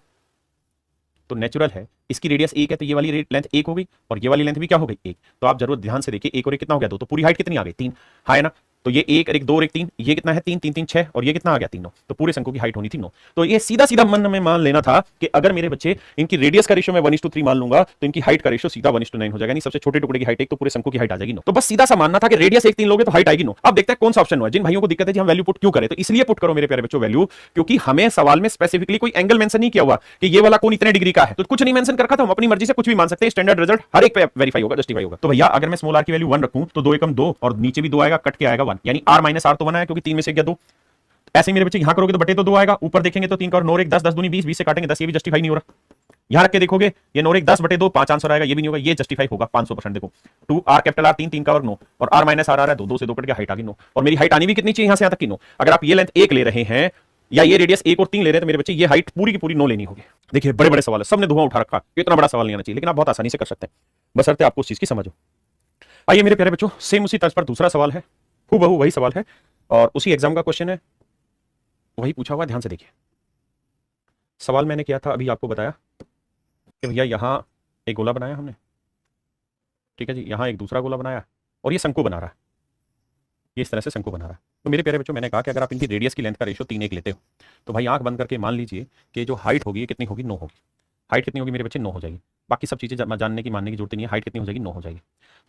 तो नेचुरल है इसकी रेडियस 1 है तो ये वाली लेंथ 1 हो गई और ये वाली लेंथ भी क्या हो गई 1। तो आप जरूर ध्यान से देखिए, 1 और 1 कितना हो गया 2, तो पूरी हाइट कितनी आ गई 3, हाँ है ना। तो ये 1 और 1 2 और 1 3, ये कितना है 3 3 3 6, और ये कितना आ गया 3 9, तो पूरे शंकु की हाइट होनी थी 9। तो ये सीधा सीधा मन में मान लेना था कि अगर मेरे बच्चे इनकी रेडियस का रेशियो मैं 1:3 मान लूंगा तो इनकी हाइट का रेशियो सीधा 1:9 हो जाएगा, यानी सबसे छोटे टुकड़े की हाइट 1 तो पूरे शंकु की हाइट आ जाएगी 9। तो बस सीधा सा मानना था कि रेडियस 1 3 लोगे तो हाइट आएगी 9। अब देखते हैं कौन सा ऑप्शन हुआ। जिन भाइयों को दिक्कत है जी हम वैल्यू पुट क्यों करें, तो इसलिए पुट करो मेरे प्यारे बच्चों वैल्यू, क्योंकि हमें सवाल में स्पेसिफिकली कोई एंगल मेंशन नहीं किया हुआ कि ये वाला कोण इतने डिग्री का है, तो कुछ नहीं मेंशन कर रखा था। हम अपनी मर्जी से कुछ भी मान सकते हैं, स्टैंडर्ड रिजल्ट हर एक पे वेरीफाई होगा, जस्टिफाई होगा। तो भैया अगर मैं स्मॉल आर की वैल्यू 1 रखूं तो 2 एकम 2 और नीचे भी 2 आएगा, कट के आएगा 1, यानी r माइनस r तो 1 आया क्योंकि 3 में से गया 2। ऐसे ही मेरे बच्चे यहां करोगे तो बटे तो 2 आएगा, ऊपर देखेंगे तो 3 का और 9 1 10 10 दूनी 20 20 से काटेंगे 10, ये भी जस्टिफाई नहीं हो रहा। यहां रख के देखोगे ये 9 1 10 बटे 2 5 आंसर आएगा, ये भी नहीं होगा, ये जस्टिफाई होगा 500%। देखो 2 r कैपिटल r 3 3 का वर्ग 9 और r माइनस r आ रहा है 2 2 से 2 कट के हाइट आ गई 9, और मेरी हाइट आनी भी कितनी चाहिए यहां से यहां तक की 9। अगर आप ये लेंथ 1 ले रहे हैं या ये रेडियस 1 और 3 ले रहे हैं तो मेरे बच्चे ये हाइट पूरी की पूरी 9 लेनी होगी। देखिए बड़े बड़े सवाल है, सबने धुआं उठा रखा, इतना बड़ा सवाल नहीं आना चाहिए, लेकिन आप बहुत आसानी से कर सकते हैं, बशर्ते आपको उस चीज की समझ हो। आइए मेरे प्यारे बच्चों, सेम उसी तर्ज पर दूसरा सवाल है, हूबहू वही सवाल है और उसी एग्जाम का क्वेश्चन है, वही पूछा हुआ। ध्यान से देखिए सवाल मैंने किया था, अभी आपको बताया कि भैया यहां एक गोला बनाया हमने, ठीक है जी, यहां एक दूसरा गोला बनाया और ये शंकु बना रहा है, ये इस तरह से शंकु बना रहा है। तो मेरे प्यारे बच्चों मैंने कहा कि अगर आप इनकी रेडियस की लेंथ का रेशियो 3 1 लेते हो तो भाई आंख बंद करके मान लीजिए कि जो हाइट होगी कितनी होगी 9 होगी। हाइट कितनी होगी मेरे बच्चे 9 हो जाएगी, बाकी सब चीजें जानने की मानने की जरूरत नहीं है। हाइट कितनी हो जाएगी 9 हो जाएगी,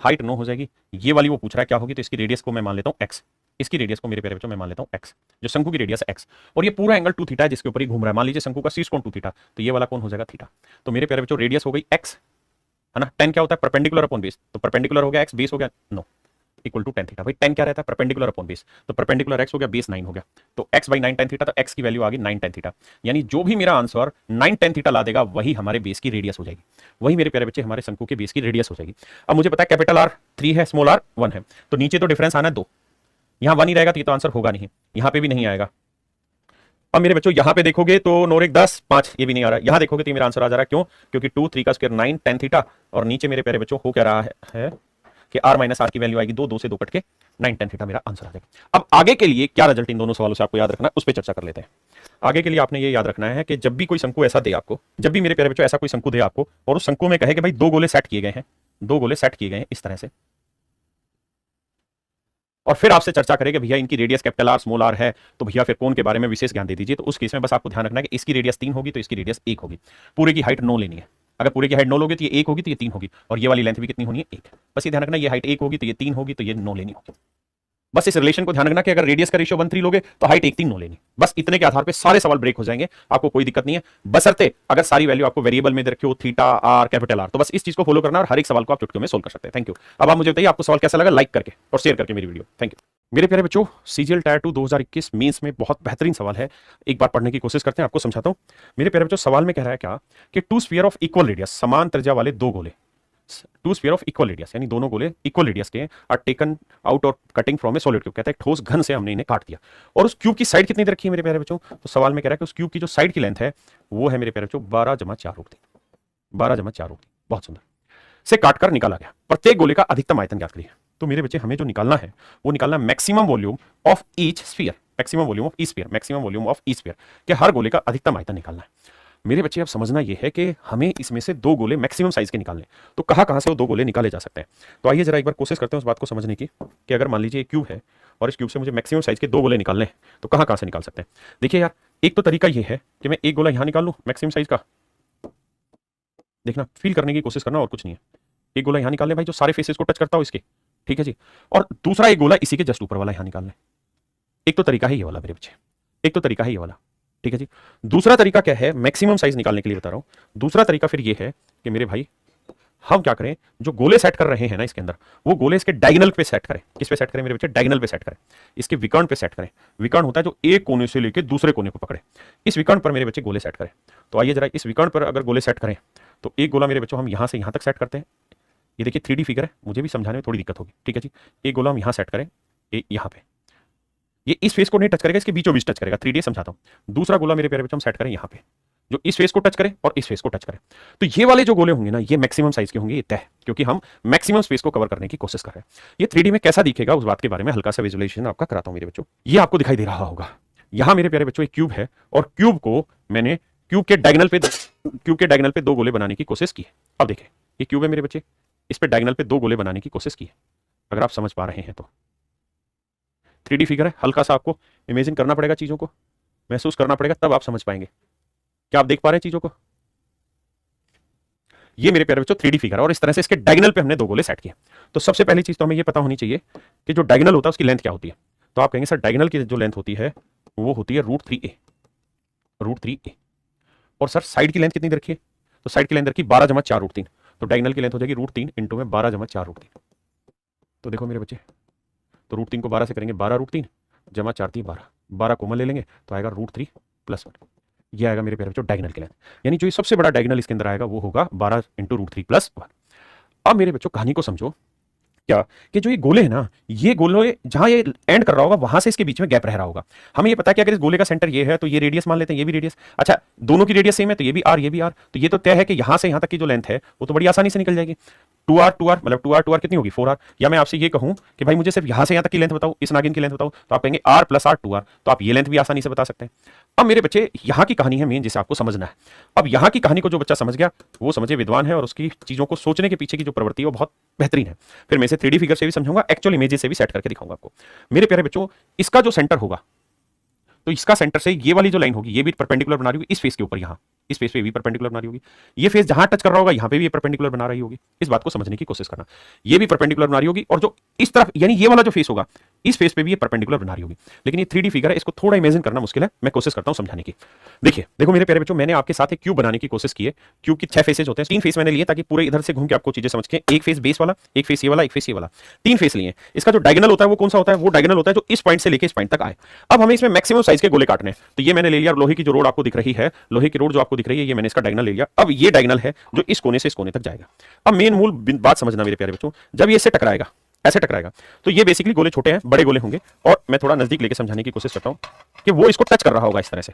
हाइट 9 हो जाएगी। ये वाली वो पूछ रहा है क्या होगी, तो इसकी रेडियस को मैं मान लेता हूँ x, इसकी रेडियस को मेरे प्यारे बच्चों मैं मान लेता हूँ x, जो शंकु की रेडियस है x, और ये पूरा एंगल 2 थीटा है जिसके ऊपर ही घूम रहा है। मान लीजिए शंकु का शीर्ष कोण 2 थीटा, तो ये वाला कोण हो जाएगा थीटा। तो मेरे प्यारे बच्चों रेडियस हो गई x, है ना। tan क्या होता है परपेंडिकुलर अपॉन बेस, तो परपेंडिकुलर हो गया x, बेस हो गया 9 इक्वल टू tan थीटा। भाई tan क्या रहता है परपेंडिकुलर अपॉन बेस, तो परपेंडिकुलर x हो गया, बेस 9 हो गया, तो x बाई 9 tan थीटा, तो x की वैल्यू आ गई 9 tan थीटा। यानी जो भी मेरा आंसर 9 tan थीटा ला देगा वही हमारे बेस की रेडियस हो जाएगी, वही मेरे प्यारे बच्चे हमारे शंकु के बेस की रेडियस हो जाएगी। अब मुझे पता है कैपिटल R 3 है, स्मॉल r 1 है, तो नीचे तो डिफरेंस आना है 2, यहां 1 ही रहेगा तो ये तो आंसर होगा नहीं, यहां पे भी नहीं आएगा। अब मेरे बच्चों यहां पे देखोगे तो 9 1 10 5, ये भी नहीं आ रहा, यहां देखोगे तो मेरा आंसर आ जा रहा है, क्यों? क्योंकि 2 3 का स्क्वायर 9 tan थीटा, और नीचे मेरे प्यारे बच्चों हो क्या रहा है कि r माइनस r की वैल्यू आएगी 2 2 से 2 कट के 9 tan थीटा, मेरा आंसर आ जाएगा। अब आगे के लिए क्या रिजल्ट इन दोनों सवालों से आपको याद रखना, उस पर चर्चा कर लेते हैं। आगे के लिए आपने ये याद रखना है कि जब भी कोई शंकु ऐसा दे आपको, जब भी मेरे प्यारे बच्चों ऐसा कोई शंकु दे आपको और उस शंकु में कहे कि भाई दो गोले सेट किए गए हैं, दो गोले सेट किए गए हैं इस तरह से, और फिर आपसे चर्चा करें कि भैया इनकी radius capital R small R है, तो भैया फिर कोण के बारे में विशेष ज्ञान दे दीजिए। तो उस केस में बस आपको ध्यान रखना है कि इसकी रेडियस 3 होगी तो इसकी रेडियस 1 होगी, पूरे की हाइट 9 लेनी है। अगर पूरे की हाइट 9 लोगे तो ये 1 होगी तो ये 3 होगी, और ये वाली लेंथ भी कितनी होनी है 1। बस ये ध्यान रखना, ये हाइट 1 होगी तो ये 3 होगी तो ये 9 लेनी होगी। बस इस रिलेशन को ध्यान रखना कि अगर रेडियस का रेशियो 1:3 लोगे तो हाइट 1:3 9 लेनी। बस इतने के आधार पे सारे सवाल ब्रेक हो जाएंगे, आपको कोई दिक्कत नहीं है, बशर्ते अगर सारी वैल्यू आपको वेरिएबल में रखी हो, थीटा आर कैपिटल आर। तो बस इस चीज को फॉलो करना और हर एक सवाल को आप चुटकियों में सोल्व कर सकते हैं। Thank you. अब आप मुझे बताइए आपको सवाल कैसा लगा, लाइक करके और शेयर करके मेरी वीडियो। थैंक यू मेरे प्यारे बच्चों। सीजीएल टायर 2 2021 मेंस में बहुत बेहतरीन सवाल है, एक बार पढ़ने की कोशिश करते हैं, आपको समझाता हूं। मेरे प्यारे बच्चों सवाल में कह रहा है क्या कि two sphere of equal radius, समान त्रिज्या वाले दो गोले, two sphere of equal radius यानी दोनों गोले इक्वल रेडियस के आर टेकन आउट और cutting from a solid cube. कहता है ठोस घन से हमने इन्हें काट दिया, और उस क्यूब की साइड कितनी रखी है मेरे प्यारे बच्चों। तो सवाल में कह रहा है कि उस क्यूब की जो साइड की लेंथ है वो है मेरे प्यारे बच्चों 12+4√3, 12+4√3। बहुत सुंदर से काटकर निकाला गया। प्रत्येक गोले का अधिकतम आयतन ज्ञात करिए। तो मेरे बच्चे हमें जो निकालना है वो निकालना maximum volume of each sphere, maximum volume of each sphere, maximum volume of each sphere के हर गोले का अधिकतम आयतन निकालना है। मेरे बच्चे अब समझना यह है कि हमें इसमें से दो गोले मैक्सिमम साइज के निकालने, तो कहां से वो दो गोले निकाले जा सकते हैं। तो आइए जरा एक बार कोशिश करते हैं उस बात को समझने की कि अगर मान लीजिए एक क्यूब है और इस क्यूब से मुझे मैक्सिमम साइज के दो गोले निकालने हैं तो कहां से निकाल सकते हैं। देखिए यार, एक तो तरीका यह है कि मैं एक गोला यहां निकाल लूं मैक्सिमम साइज का, देखना फील करने की कोशिश करना और कुछ नहीं है। एक गोला यहां निकाल ले भाई जो सारे फेसेस को टच करता हो इसके, ठीक है जी, और दूसरा एक गोला इसी के जस्ट ऊपर वाला यहां निकाल ले। एक तो तरीका है ये वाला मेरे बच्चे, एक तो तरीका है ये वाला, ठीक है जी। दूसरा तरीका क्या है मैक्सिमम साइज निकालने के लिए बता रहा हूं। दूसरा तरीका फिर ये है कि मेरे भाई हम क्या करें, जो गोले सेट कर रहे हैं ना इसके अंदर, वो गोले इसके डायगोनल पे सेट करें। किस पे सेट करें मेरे बच्चे, डायगोनल पे सेट करें, इसके विकर्ण पे सेट करें। विकर्ण होता है जो एक कोने से लेकर दूसरे कोने को पकड़े, इस विकर्ण पर मेरे बच्चे गोले सेट करें। तो आइए जरा इस विकर्ण पर अगर गोले सेट करें तो एक गोला मेरे बच्चों हम यहां से यहां तक सेट करते हैं। ये देखिए 3D फिगर है, मुझे भी समझाने में थोड़ी दिक्कत होगी, ठीक है जी। एक गोला हम यहां सेट करें, यहां पे ये इस फेस को नहीं टच करेगा, इसके बीचों बीच टच करेगा, 3D समझाता हूं। दूसरा गोला मेरे प्यारे बच्चों हम सेट करें यहां पे, जो इस फेस को टच करे और इस फेस को टच करे। तो ये वाले जो गोले होंगे ना ये मैक्सिमम साइज के होंगे, ये तय, क्योंकि हम मैक्सिमम स्पेस को कवर करने की कोशिश कर रहे हैं। ये 3D में कैसा दिखेगा उस बात के बारे में हल्का सा विजुअलाइजेशन आपका कराता हूं मेरे बच्चों। ये आपको दिखाई दे रहा होगा, यहां मेरे प्यारे बच्चों एक क्यूब है और क्यूब को मैंने क्यूब के डायगोनल पे दो गोले बनाने की कोशिश की है। अब देखें ये क्यूब है मेरे बच्चे, इस पे डायगोनल पे दो गोले बनाने की कोशिश की है। अगर आप समझ पा रहे हैं तो 3D फिगर है, हल्का सा आपको इमेजिन करना पड़ेगा, चीजों को महसूस करना पड़ेगा, तब आप समझ पाएंगे। क्या आप देख पा रहे हैं चीजों को। ये मेरे प्यारे बच्चों 3D फिगर है और इस तरह से इसके डायगोनल पे हमने दो गोले सेट किए। तो सबसे पहली चीज तो हमें ये पता होनी चाहिए कि जो डायगोनल होता है उसकी लेंथ क्या होती है। तो आप कहेंगे सर डायगोनल की जो लेंथ होती है वो होती है √3a। और सर साइड की लेंथ कितनी रखी है, तो साइड की लेंथ रखी 12+4√3। तो डायगोनल की लेंथ हो जाएगी √3 इंटू में 12+4√3। तो देखो मेरे बच्चे, तो √3 को 12 से करेंगे 12√3 जमा 4 3 12, 12 कॉमन ले लेंगे तो आएगा √3 + 1। ये आएगा मेरे प्यारे बच्चों डायगोनल की लेंथ, यानी जो सबसे बड़ा डायगोनल इसके अंदर आएगा वो होगा 12 इंटू √3 + 1। अब मेरे बच्चों कहानी को समझो क्या कि जो ये गोले है ना, ये गोले जहां ये एंड कर रहा होगा वहां से इसके बीच में गैप रह रहा होगा। हमें ये पता है कि अगर इस गोले का सेंटर ये है तो ये रेडियस मान लेते हैं, ये भी रेडियस, अच्छा दोनों की रेडियस सेम है तो ये भी आर ये भी आर। तो ये तो तय है कि यहां से यहां तक की जो लेंथ है वो तो बड़ी आसानी से निकल जाएगी। 2r मतलब 2r कितनी होगी 4r। या मैं आपसे ये कहूं कि भाई मुझे सिर्फ यहां से यहां तक की लेंथ बताओ, इस नागिन की लेंथ बताओ, तो आप कहेंगे r + r 2r। तो आप ये लेंथ भी आसानी से बता सकते हैं। अब मेरे बच्चे यहां की कहानी है मेन जिसे आपको समझना है। अब यहां की कहानी को जो बच्चा समझ गया वो समझे विद्वान है और उसकी चीजों को सोचने के पीछे की जो प्रवृत्ति है वो बहुत बेहतरीन है। फिर मैं इसे 3D फिगर से भी समझाऊंगा, एक्चुअल इमेजेस से भी सेट करके दिखाऊंगा आपको। मेरे प्यारे बच्चों इसका जो सेंटर होगा तो इसका सेंटर से ये वाली जो लाइन होगी ये भी परपेंडिकुलर बना रही होगी इस फेस के ऊपर, यहां इस फेस पे भी परपेंडिकुलर बना रही होगी। ये फेस जहां टच कर रहा होगा यहां पे भी ये परपेंडिकुलर बना रही होगी। इस बात को समझने की कोशिश करना, ये भी परपेंडिकुलर बना रही होगी और जो इस तरफ यानी ये वाला जो फेस होगा इस फेस पे भी ये परपेंडिकुलर बना रही होगी। लेकिन ये 3D फिगर है, इसको थोड़ा इमेजिन करना मुश्किल है, मैं कोशिश करता हूं समझाने की। देखिए देखो मेरे प्यारे बच्चों, मैंने आपके साथ एक क्यूब बनाने की कोशिश की है। क्यूब की 6 फेसेज होते हैं, 3 फेस मैंने लिए ताकि पूरे इधर से घूम के आपको चीजें समझ के, एक फेस बेस वाला, एक फेस ये वाला, एक फेस ये वाला, 3 फेस लिए। इसका जो डायगोनल होता है वो कौन सा होता है, वो डायगोनल होता है जो इस पॉइंट से लेके इस पॉइंट तक आए। अब हमें इसमें मैक्सिमम साइज के गोले काटने हैं। तो ये मैंने ले लिया, लोहे की जो रोड आपको दिख रही है, लोहे की रोड जो आपको दिख रही है, ये मैंने इसका डायगोनल ले लिया। अब ये डायगोनल है जो इस कोने से इस कोने तक जाएगा। अब मेन मूल बात समझना मेरे प्यारे बच्चों, जब ये इससे टकराएगा, ऐसे टकराएगा, तो ये बेसिकली गोले छोटे हैं, बड़े गोले होंगे। और मैं थोड़ा नजदीक लेके समझाने की कोशिश करता हूं कि वो इसको टच कर रहा होगा इस तरह से,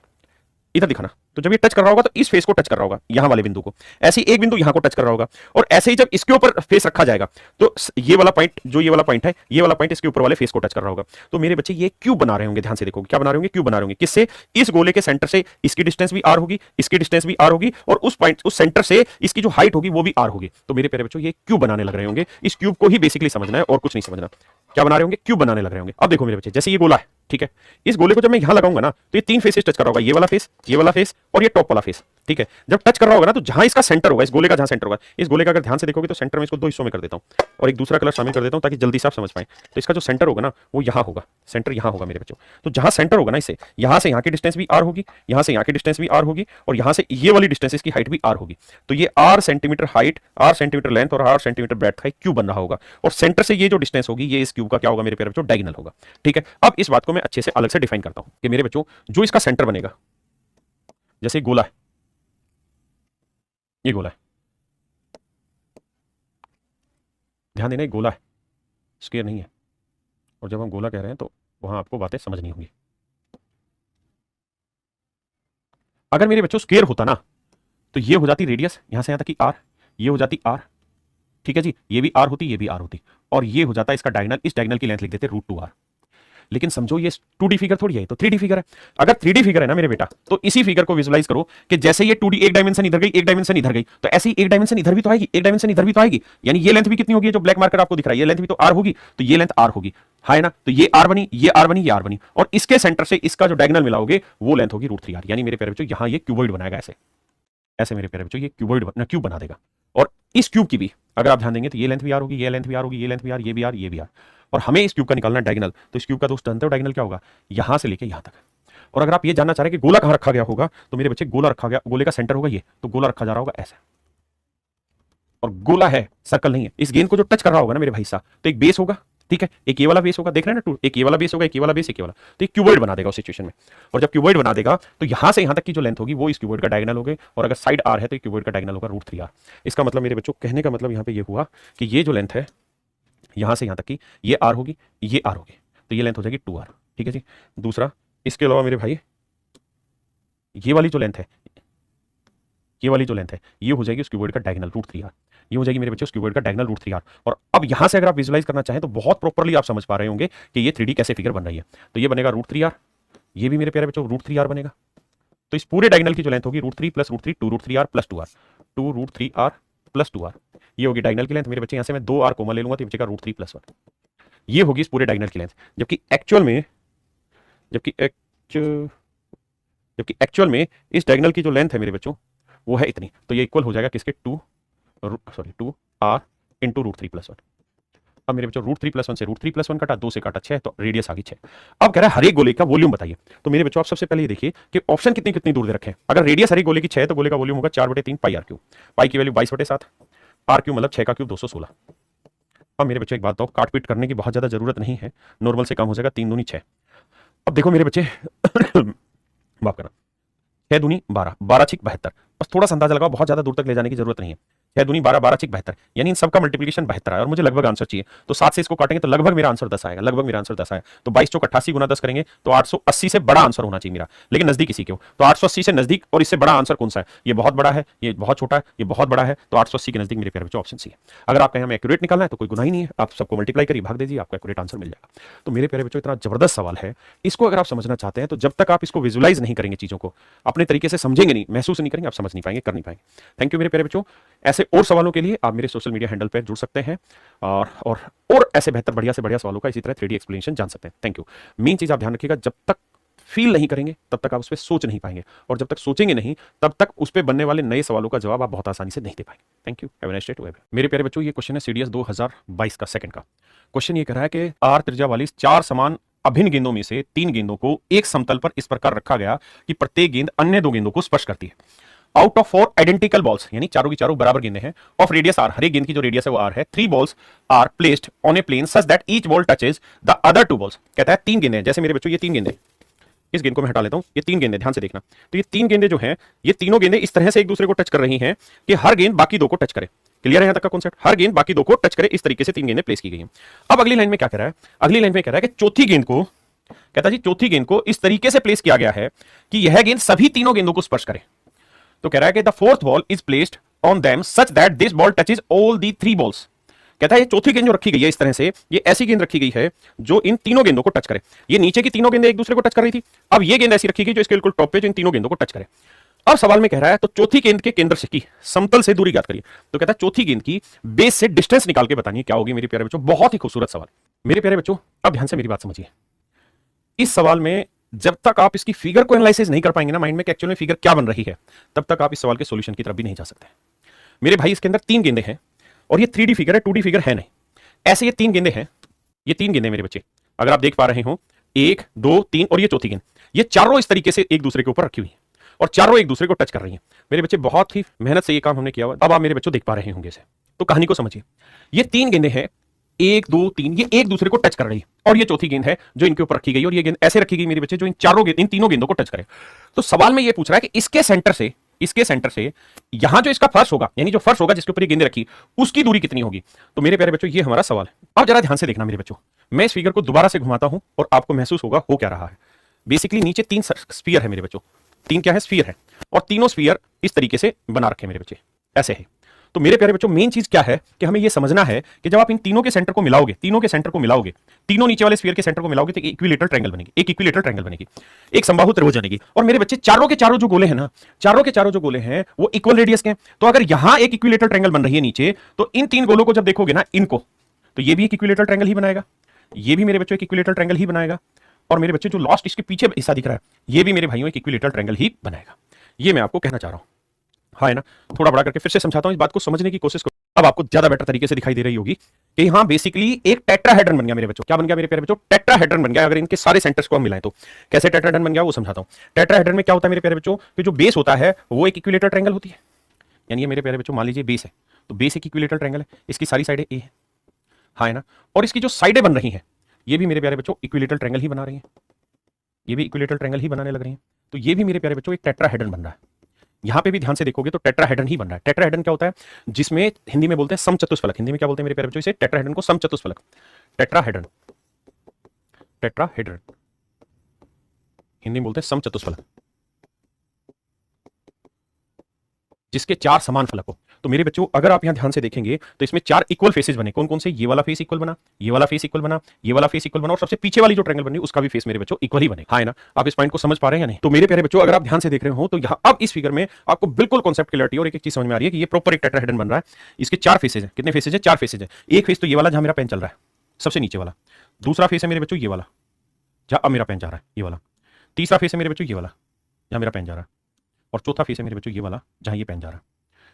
इधर दिखाना। तो जब ये टच कर रहा होगा तो इस फेस को टच कर रहा होगा, यहां वाले बिंदु को, ऐसे ही एक बिंदु यहां को टच कर रहा होगा, और ऐसे ही जब इसके ऊपर फेस रखा जाएगा तो ये वाला पॉइंट, जो ये वाला पॉइंट है, ये वाला पॉइंट इसके ऊपर वाले फेस को टच कर रहा होगा। तो मेरे बच्चे ये क्यूब बना रहे होंगे, ध्यान से देखो क्या बना रहे होंगे, क्यूब बना रहे होंगे। किससे? इस गोले के सेंटर से इसकी डिस्टेंस भी आर होगी, इसकी डिस्टेंस भी आर होगी, और उस पॉइंट, उस सेंटर से इसकी जो हाइट होगी वो भी आर होगी। तो मेरे प्यारे बच्चों ये क्यूब बनाने लग रहे होंगे। इस क्यूब को ही बेसिकली समझना है और कुछ नहीं समझना। क्या बना रहे होंगे? क्यूब बनाने लग रहे होंगे। अब देखो मेरे बच्चे, जैसे ये गोला है, ठीक है, इस गोले को जब मैं यहां लगाऊंगा ना तो ये तीन फेसेस टच कर रहा होगा, ये वाला फेस, ये वाला फेस और ये टॉप वाला फेस, ठीक है। जब टच कर रहा होगा ना तो जहां इसका सेंटर होगा, इस गोले का जहां सेंटर होगा, इस गोले का अगर ध्यान से देखोगे तो सेंटर में इसको दो हिस्सों में कर देता हूं और एक दूसरा कलर शामिल कर देता हूं ताकि जल्दी से आप समझ पाएं। तो इसका जो सेंटर होगा ना वो यहां होगा, सेंटर यहां होगा मेरे बच्चों। तो जहां सेंटर होगा ना, इसे यहां से यहां की डिस्टेंस भी आर होगी, यहां से यहां की डिस्टेंस भी आर होगी, और यहां से ये वाली डिस्टेंस, इसकी हाइट भी आर होगी। तो ये R centimetre height, R centimetre length और आर सेंटीमीटर ब्रेड्थ का एक क्यूब बन रहा होगा, और सेंटर से ये जो डिस्टेंस होगी ये इस क्यूब का क्या होगा मेरे प्यारे बच्चों? डायगोनल होगा, ठीक है। अब इस बात को मैं अच्छे से अलग से डिफाइन करता हूं कि मेरे बच्चों जो इसका सेंटर बनेगा, जैसे गोला है, ये गोला है, ध्यान देना, एक गोला है, स्क्वायर नहीं है। और जब हम गोला कह रहे हैं तो वहां आपको बातें समझनी होंगी। अगर मेरे बच्चों स्क्वायर होता ना तो ये हो जाती रेडियस, यहां से यहां तक की आर, ये हो जाती आर, ठीक है जी, ये भी आर होती, ये भी आर होती, और ये हो जाता इसका डायगोनल। इस डायगोनल की लेंथ लिख देते √2r। लेकिन समझो ये 2D फिगर थोड़ी है, तो 3D फिगर है। अगर 3D फिगर है ना मेरे बेटा, तो इसी फिगर को विजुलाइज करो कि जैसे ये 2D, एक डायमेंशन इधर गई, एक डायमेंशन इधर गई, तो ऐसे ही एक डायमेंशन इधर भी तो आएगी, एक डायमेंशन इधर भी तो आएगी। यानी ये लेंथ भी कितनी होगी, जो ब्लैक मार्कर आपको दिख रहा है, ये लेंथ भी तो आर होगी, तो ये लेंथ आर होगी, है ना। तो ये आर बनी, ये आर बनी, ये आर बनी, और इसके सेंटर से इसका जो डायगोनल मिलाओगे वो लेंथ होगी √3r। यानी मेरे प्यारे बच्चों यहां ये क्यूबॉइड बनाएगा, ऐसे ऐसे मेरे प्यारे बच्चों ये क्यूब बना देगा। और इस क्यूब की भी अगर आप ध्यान देंगे तो ये लेंथ भी आर होगी, ये लेंथ भी आर होगी, ये लेंथ भी आर, ये भी आर, ये भी आर। और हमें इस क्यूब का निकालना डायगोनल, तो इस क्यूब का दोस्त जानते हो डायगोनल क्या होगा? यहां से लेके यहां तक। और अगर आप ये जानना चाह रहे हैं कि गोला कहां रखा गया होगा, तो मेरे बच्चे गोला रखा गया, गोले का सेंटर होगा ये, तो गोला रखा जा रहा होगा ऐसे, और गोला है, सर्कल नहीं है। इस गेंद को जो टच कर रहा होगा ना मेरे भाई साहब, तो एक बेस होगा, ठीक है, एक ये वाला बेस होगा, देख रहे हैं ना, एक ये वाला बेस होगा, एक ये वाला बेस, एक ये वाला, तो एक क्यूबॉइड बना देगा उस सिचुएशन में। और जब क्यूबॉइड बना देगा तो यहां से यहां तक की जो लेंथ होगी वो इस क्यूबॉइड का डायगोनल होगी, और अगर साइड आर है तो क्यूबॉइड का डायगोनल होगा √3r। इसका मतलब मेरे बच्चों, कहने का मतलब यहां पे ये हुआ कि ये जो लेंथ है यहां से यहां तक की, ये आर होगी, ये आर होगी, तो ये लेंथ हो जाएगी 2r, ठीक है जी। दूसरा, इसके अलावा मेरे भाई ये वाली जो लेंथ है, ये वाली जो लेंथ है, ये हो जाएगी उस क्यूबॉइड का डायगोनल √3r। ये हो जाएगी मेरे बच्चों उस क्यूबॉइड का डायगोनल √3r। और अब यहां से अगर आप विजुलाइज करना चाहें तो बहुत प्रॉपर्ली आप समझ पा रहे होंगे कि ये 3D कैसे फिगर बन रही है। तो ये बनेगा √3r, ये भी मेरे प्यारे बच्चों √3r बनेगा। तो इस पूरे डायगोनल की जो लेंथ होगी √3 + √3, 2√3r + 2r, 2√3r + 2r, ये होगी डायगोनल की लेंथ मेरे बच्चे। यहां से मैं 2r कॉमन ले लूंगा तो बचेगा √3 + 1, ये होगी इस पूरे डायगोनल की लेंथ। जबकि एक्चुअल में इस डायगोनल की जो लेंथ है मेरे बच्चों वो है इतनी। तो ये इक्वल हो जाएगा किसके? 2r × √3 + 1। अब मेरे बच्चों √3 + 1 से √3 + 1 काटा, 2 से काटा 6, तो रेडियस आ गई 6। अब कह रहा है हर एक गोले का वॉल्यूम बताइए। तो मेरे बच्चों आप सबसे पहले ये देखिए कि ऑप्शन कितनी कितनी दूर दे रखे हैं। अगर रेडियस हर एक गोले की 6 है तो गोले का वॉल्यूम होगा 4/3 πr3। पाई की वैल्यू 22/7, r³ मतलब 6 का क्यूब 216। अब मेरे बच्चों एक बात बताओ, काटपीट करने की बहुत ज्यादा जरूरत नहीं है, नॉर्मल से कम हो जाएगा, 3 दूनी 6। अब देखो मेरे बच्चे माफ करना, 6 दूनी 12, 12 छिक 72। बस थोड़ा सा अंदाजा लगाओ, बहुत ज्यादा दूर तक ले जाने की जरूरत नहीं है। 6 दूनी 12, 12 छिक 72, यानी इन सबका मल्टीप्लिकेशन 72 है, और मुझे लगभग आंसर चाहिए। तो 7 से इसको काटेंगे तो लगभग मेरा आंसर 10 आएगा, लगभग मेरा आंसर 10 आएगा। तो 22 चौक 88 गुना 10 करेंगे तो 880 से बड़ा आंसर होना चाहिए मेरा, लेकिन नजदीक इसी के हो। तो 880 से नजदीक और इससे बड़ा आंसर कौन सा है? ये बहुत बड़ा है, ये बहुत छोटा है, ये बहुत बड़ा है, तो 880 के नजदीक मेरे प्यारे बच्चों ऑप्शन सी है। अगर आप कहें हमें एक्यूरेट निकालना है तो कोई गुनाह ही नहीं है, आप सबको मल्टीप्लाई करिए, भाग दीजिए, आपको एक्यूरेट आंसर मिल जाएगा। तो मेरे प्यारे बच्चों इतना जबरदस्त सवाल है, इसको अगर आप समझना चाहते हैं तो जब तक आप इसको विजुलाइज नहीं करेंगे, चीजों को अपने तरीके से समझेंगे नहीं, महसूस नहीं करेंगे, आप समझ नहीं पाएंगे, कर नहीं पाएंगे। थैंक यू मेरे प्यारे बच्चों। ऐसे और सवालों के लिए आप मेरे सोशल मीडिया हैंडल पर जुड़ सकते हैं, और ऐसे बेहतर बढ़िया से बढ़िया सवालों का इसी तरह 3D एक्सप्लेनेशन जान सकते हैं। Thank you. मेन चीज आप ध्यान रखिएगा, जब तक फील नहीं करेंगे तब तक आप उस पर सोच नहीं पाएंगे, और जब तक सोचेंगे नहीं तब तक उस पर बनने वाले नए सवालों का जवाब आप बहुत आसानी से नहीं दे पाएंगे। Thank you, have a nice day to everyone. मेरे प्यारे बच्चों, ये क्वेश्चन है CDS 2022 का सेकंड का क्वेश्चन। ये कह रहा है कि r त्रिज्या वाली 4 समान अभिन्न गेंदों में से 3 गेंदों को एक समतल पर इस प्रकार रखा गया कि प्रत्येक गेंद अन्य 2 गेंदों को स्पर्श करती है। आउट ऑफ 4 आइडेंटिकल बॉल्स, यानी चारों की चारों बराबर गेंदें हैं, ऑफ रेडियस r, हर एक गेंद की जो रेडियस है वो r है, 3 balls are placed on a plane such that each ball touches the other 2 balls. कहता है 3 गेंदें, जैसे मेरे बच्चों ये 3 गेंदें, इस गेंद को मैं हटा लेता हूं, ये 3 गेंदें, ध्यान से देखना। तो ये 3 गेंदें जो हैं, ये तीनों गेंदें इस तरह से एक दूसरे को टच कर रही हैं कि हर गेंद बाकी 2 को टच करे। क्लियर है यहां तक का कॉन्सेप्ट? हर गेंद बाकी 2 को टच करे, इस तरीके से 3 गेंदें प्लेस की गई हैं। अब अगली लाइन में क्या कह रहा है? अगली लाइन में कह रहा है कि चौथी गेंद को कहता जी चौथी गेंद को इस तरीके से प्लेस किया गया है कि यह गेंद सभी तीनों गेंदों को स्पर्श करे। तो कह रहा है कि the fourth ball is placed on them such that this ball touches all the three balls. कहता है ये चौथी गेंद जो रखी गई है इस तरह से, ये ऐसी गेंद रखी गई है जो इन तीनों गेंदों को टच करे। ये नीचे की तीनों गेंदें एक दूसरे को टच कर रही थी, अब ये गेंद ऐसी रखी गई जो इसके बिल्कुल टॉप पे जो इन तीनों गेंदों को टच करे। अब सवाल में कह रहा है तो चौथी गेंद के केंद्र से की समतल से दूरी ज्ञात करिए। तो कहता है चौथी गेंद की बेस से डिस्टेंस निकाल के बतानी क्या होगी मेरे प्यारे बच्चों। बहुत ही खूबसूरत सवाल मेरे प्यारे बच्चों। अब ध्यान से मेरी बात समझिए, इस सवाल में जब तक आप इसकी फिगर को एनालाइसिस नहीं कर पाएंगे ना माइंड में कि एक्चुअल में फिगर क्या बन रही है, तब तक आप इस सवाल के सॉल्यूशन की तरफ भी नहीं जा सकते मेरे भाई। इसके अंदर तीन गेंदें हैं और ये 3D फिगर है, 2D फिगर है नहीं। ऐसे ये तीन गेंदें हैं, ये तीन गेंदें मेरे बच्चे अगर आप देख पा रहे हो, 1 2 3 और ये चौथी गेंद, ये चारों इस तरीके से एक दूसरे के ऊपर रखी हुई है और चारों एक दूसरे को टच कर रही हैं मेरे बच्चे। बहुत ही मेहनत से ये काम हमने किया हुआ। अब आप मेरे बच्चों देख पा रहे होंगे इसे, तो कहानी को समझिए। ये तीन गेंदें हैं 1 2 3, ये एक दूसरे को टच कर रही है और ये चौथी गेंद है जो इनके ऊपर रखी गई और ये गेंद ऐसे रखी गई मेरे बच्चे जो इन तीनों गेंदों को टच करे। तो सवाल में ये पूछ रहा है कि इसके सेंटर से यहां जो इसका फर्श होगा, यानी जो फर्श होगा जिसके ऊपर ये गेंदें रखी, उसकी दूरी कितनी होगी। तो मेरे प्यारे बच्चों ये हमारा सवाल है। अब जरा ध्यान से देखना मेरे बच्चों, मैं इस फिगर को दोबारा से घुमाता हूं और आपको महसूस होगा हो क्या रहा है। बेसिकली नीचे 3 स्फीयर है मेरे बच्चों, 3 क्या है स्फीयर है, और तीनों स्फीयर इस तरीके से बना रखे मेरे बच्चे, ऐसे है। तो मेरे प्यारे बच्चों मेन चीज क्या है कि हमें यह समझना है कि जब आप इन तीनों के सेंटर को मिलाओगे, तीनों नीचे वाले स्फीयर के सेंटर को मिलाओगे तो इक्विलेटरल ट्रायंगल बनेगी, एक इक्विलेटरल ट्रायंगल बनेगी, एक समबाहु त्रिभुज बनेगी। और मेरे बच्चे चारों के चारों जो गोले हैं ना, चारों के चारों जो गोले हैं वो इक्वल रेडियस के। तो अगर यहां एक इक्विलेटरल ट्रायंगल बन रही है नीचे, तो इन तीन गोलों को जब देखोगे ना इनको, तो ये भी एक इक्विलेटरल ट्रायंगल ही बनाएगा, ये भी मेरे बच्चों एक इक्विलेटरल ट्रायंगल ही बनाएगा, और मेरे बच्चे जो लास्ट इसके पीछे हिस्सा दिख रहा है ये भी मेरे भाइयों एक इक्विलेटरल ट्रायंगल ही बनाएगा। ये मैं आपको कहना चाह रहा हूं, हाँ है ना। थोड़ा बड़ा करके फिर से समझाता हूं, इस बात को समझने की कोशिश करो, अब आपको ज्यादा बेटर तरीके से दिखाई दे रही होगी कि यहां बेसिकली एक टेट्राहेड्रन बन गया मेरे बच्चों। क्या बन गया मेरे प्यारे बच्चों? टेट्राहेड्रन बन गया। अगर इनके सारे सेंटर्स को हम मिलाएं तो कैसे टेट्राहेड्रन बन गया वो समझाता हूं। टेट्राहेड्रन में क्या होता है मेरे प्यारे बच्चों कि जो बेस होता है वो एक इक्विलेटरल ट्रायंगल होती है, यानी ये मेरे प्यारे बच्चों मान लीजिए बेस है, तो बेस एक इक्विलेटरल ट्रायंगल है, इसकी सारी साइडें ए है, हाँ है ना। और इसकी जो साइडें बन रही हैं ये भी मेरे प्यारे बच्चों इक्विलेटरल ट्रायंगल ही बना रही हैं, ये भी इक्विलेटरल ट्रायंगल ही बनाने लग रही हैं। तो ये भी मेरे प्यारे बच्चों एक टेट्राहेड्रन बन रहा है। यहां पे भी ध्यान से देखोगे तो टेट्राहेड्रन ही बन रहा है। टेट्राहेड्रन क्या होता है? जिसमें हिंदी में बोलते हैं समचतुष्फलक। हिंदी में क्या बोलते हैं मेरे प्यारे बच्चों? इसे टेट्राहेड्रन को समचतुष्फलक, टेट्राहेड्रन, टेट्राहेड्रन हिंदी में बोलते हैं समचतुष्फलक, जिसके 4 समान फलक हो। तो मेरे बच्चों अगर आप यहां ध्यान से देखेंगे तो इसमें 4 इक्वल फेसेस बने। कौन कौन से? ये वाला फेस इक्वल बना, ये वाला फेस इक्वल बना, ये वाला फेस इक्वल बना, और सबसे पीछे वाली जो ट्रायंगल बनी उसका भी फेस मेरे बच्चों इक्वल ही बने, हाँ है ना। आप इस पॉइंट को समझ पा रहे हैं या नहीं? तो मेरे प्यारे बच्चों अगर आप ध्यान से देख रहे हो तो यहां अब इस फिगर में आपको बिल्कुल कॉन्सेप्ट क्लियरिटी और एक चीज समझ में आ रही है कि ये प्रॉपर एक टेट्राहेड्रन बन रहा है। इसके 4 फेसेज हैं। कितने फेसेज है? 4 फेसेज है। एक फेस तो ये वाला जहां मेरा पेन चल रहा है, सबसे नीचे वाला। दूसरा फेस है मेरे बच्चों ये वाला जहां अब मेरा पेन जा रहा है, ये वाला। तीसरा फेस है मेरे बच्चों ये वाला जहां मेरा पेन जा रहा है, और चौथा फेस है मेरे बच्चों ये वाला जहां ये पेन जा रहा है।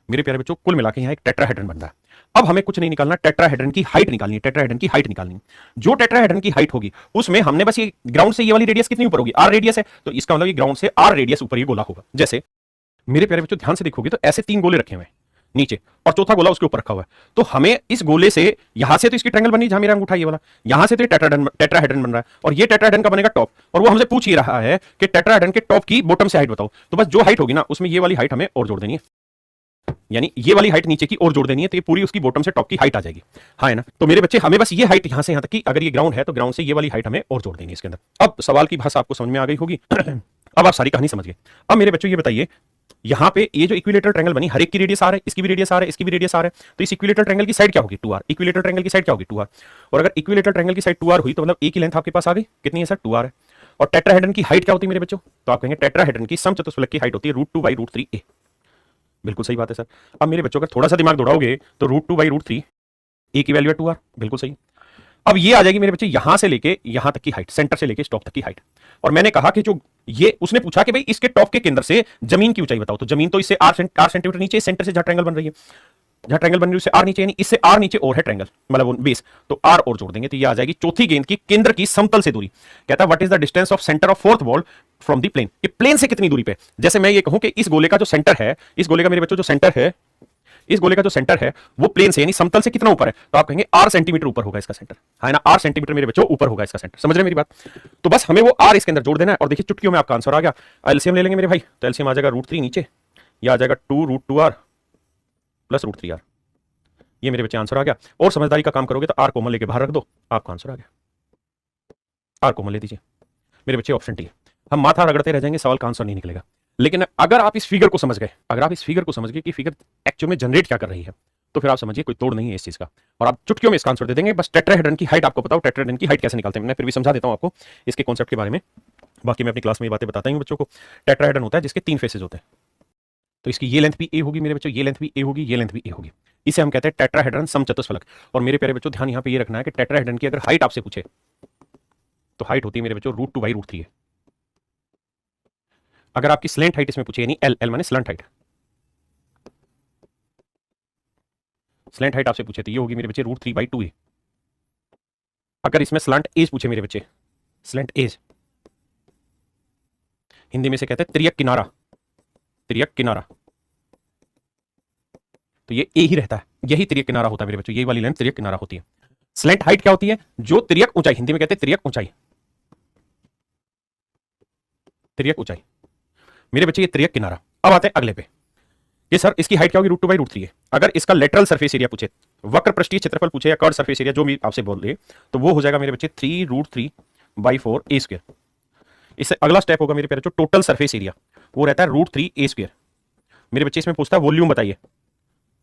मेरे प्यारे बच्चों कुल मिलाकर यहां एक टेट्राहेड्रन बन रहा है। अब हमें कुछ नहीं निकालना, टेट्राहेड्रन की हाइट निकालनी है, टेट्राहेड्रन की हाइट निकालनी है। जो टेट्राहेड्रन की हाइट होगी उसमें हमने बस ये ग्राउंड से ये वाली रेडियस कितनी ऊपर होगी? r रेडियस है, तो इसका मतलब ये ग्राउंड से r रेडियस ऊपर ये गोला होगा। जैसे मेरे प्यारे बच्चों ध्यान से देखोगे तो ऐसे 3 गोले रखे हुए हैं नीचे और चौथा गोला उसके ऊपर रखा हुआ है। तो हमें इस गोले से यहां से तो इसकी ट्रायंगल बनी जहां मेरा अंगूठा ये वाला, यहां से तो टेट्राहेड्रन बन रहा है, और ये टेट्राहेड्रन का बनेगा टॉप। और वो हमसे पूछ ही रहा है कि टेट्राहेड्रन के टॉप की बॉटम से हाइट बताओ। तो बस जो हाइट होगी ना उसमें ये वाली हाइट हमें और जोड़ देनी है, यानी ये वाली हाइट नीचे की और जोड़ देनी है, तो ये पूरी उसकी बॉटम से टॉप की हाइट आ जाएगी, हाँ है ना। तो मेरे बच्चे हमें बस ये हाइट यहां से यहां तक की, अगर ये ग्राउंड है तो ग्राउंड से ये वाली हाइट हमें और जोड़ देनी है इसके अंदर। अब सवाल की भाषा आपको समझ में आ गई होगी। अब आप सारी कहानी समझ गए। अब मेरे बच्चों ये बताइए, यहां पे ये जो इक्विलेटरल ट्रायंगल बनी, हर एक की रेडियस r है, इसकी भी रेडियस r है, इसकी भी रेडियस r है, तो इस इक्विलेटरल ट्रायंगल की साइड क्या होगी? 2r। इक्विलेटरल ट्रायंगल की साइड क्या होगी? 2r। और अगर इक्विलेटरल ट्रायंगल की साइड 2r हुई तो मतलब एक ही लेंथ आपके पास आ गई, कितनी है सर? 2r है। और टेट्राहेड्रन की हाइट क्या होती है मेरे बच्चों? तो आप कहेंगे टेट्राहेड्रन की समचतुष्फलक की हाइट होती है √2/√3a। बिल्कुल सही बात है सर। अब मेरे बच्चों अगर थोड़ा सा दिमाग दौड़ाओगे तो √2/√3 a की वैल्यू है 2r, बिल्कुल सही। अब ये आ जाएगी मेरे बच्चे यहां से लेके यहां तक की हाइट, सेंटर से लेके स्टॉप तक की हाइट। और मैंने कहा कि जो ये उसने पूछा कि भाई इसके टॉप के केंद्र से जमीन की ऊंचाई बताओ, तो जमीन तो इससे 8 सेंटीमीटर नीचे, सेंटर से जहां ट्रायंगल बन रही है, जहां ट्रायंगल बन रही है उससे r नीचे, यानी इससे r नीचे और है ट्रायंगल, मतलब बेस, तो r और जोड़ देंगे तो ये आ जाएगी चौथी गेंद की केंद्र की समतल से दूरी। कहता है what is the distance of centre of fourth ball from the plane. ये प्लेन से कितनी दूरी पे? जैसे मैं ये कहूं कि इस गोले का जो सेंटर है, इस गोले का मेरे बच्चों जो सेंटर है, इस गोले का जो सेंटर है वो प्लेन से यानी समतल से कितना ऊपर है? तो आप कहेंगे r सेंटीमीटर ऊपर होगा इसका सेंटर, है ना। r सेंटीमीटर मेरे बच्चों ऊपर होगा इसका सेंटर। समझ रहे हैं मेरी बात? तो बस हमें वो r इसके अंदर जोड़ देना है और देखिए चुटकियों में आपका आंसर आ गया। एलसीएम ले लेंगे मेरे भाई, तो एलसीएम आ जाएगा √3 नीचे, ये आ जाएगा 2√2r प्लस √3r। ये मेरे बच्चे आंसर आ गया। और समझदारी का काम करोगे तो r कॉमन लेके बाहर रख दो, आपका आंसर आ गया। r कॉमन ले दीजिए। मेरे बच्चे ऑप्शन टी है। हम माथा रगड़ते रह जाएंगे, सवाल का आंसर नहीं निकलेगा। लेकिन अगर आप इस फिगर को समझ गए, अगर आप इस फिगर को समझ गए कि फिगर एक्चुअल में जनरेट क्या कर रही है, तो फिर आप समझिए कोई तोड़ नहीं है इस चीज का, और आप चुटकियों में इसका आंसर दे देंगे। बस टेट्राहेड्रन की हाइट आपको बताओ, टेट्राहेड्रन की हाइट कैसे निकालते हैं, मैं फिर भी समझा देता हूं आपको इसके कॉन्सेप्ट के बारे में। बाकी मैं अपनी क्लास में ये बातें बताता हूं बच्चों को। टेट्राहेड्रन होता है जिसके 3 फेसेस होते हैं, तो इसकी ये लेंथ भी ए होगी मेरे बच्चों, ये लेंथ भी ए होगी, ये लेंथ भी ए होगी। इसे हम कहते हैं टेट्राहेड्रन समचतुष्फलक। और मेरे प्यारे बच्चों ध्यान यहां पे ये रखना है कि टेट्राहेड्रन की अगर हाइट आपसे पूछे तो हाइट होती है मेरे बच्चों √2/√3 है। अगर आपकी स्लेंट हाइट इसमें पूछे, यानी एल, एल माने स्लंट हाइट, स्लेंट हाइट आपसे पूछे तो ये होगी मेरे बच्चे √3/2 है। अगर इसमें स्लंट एज पूछे मेरे बच्चे, स्लंट एज हिंदी में से कहते हैं तिर्यक किनारा, तिर्यक किनारा, तो ये ए ही रहता है, यही तिर्यक किनारा होता है मेरे बच्चों, यही वाली लेंथ तिर्यक किनारा होती है। स्लेंट हाइट क्या होती है? जो तिर्यक ऊंचाई, हिंदी में कहते हैं तिर्यक ऊंचाई, तिर्यक ऊंचाई मेरे बच्चे, ये तिर्यक किनारा। अब आते हैं अगले पे, ये सर इसकी हाइट क्या होगी? √2/√3 है। अगर इसका लेटरल सरफेस एरिया पूछे, वक्र पृष्ठीय क्षेत्रफल पूछे या कर्व सरफेस एरिया, जो भी आपसे बोल रहे, तो वो हो जाएगा मेरे बच्चे 3√3/4 ए स्क्वायर। इससे अगला स्टेप होगा मेरे प्यारे जो टोटल सरफेस एरिया, वो रहता है √3 ए स्क्वायर। मेरे बच्चे इसमें पूछता है वॉल्यूम बताइए,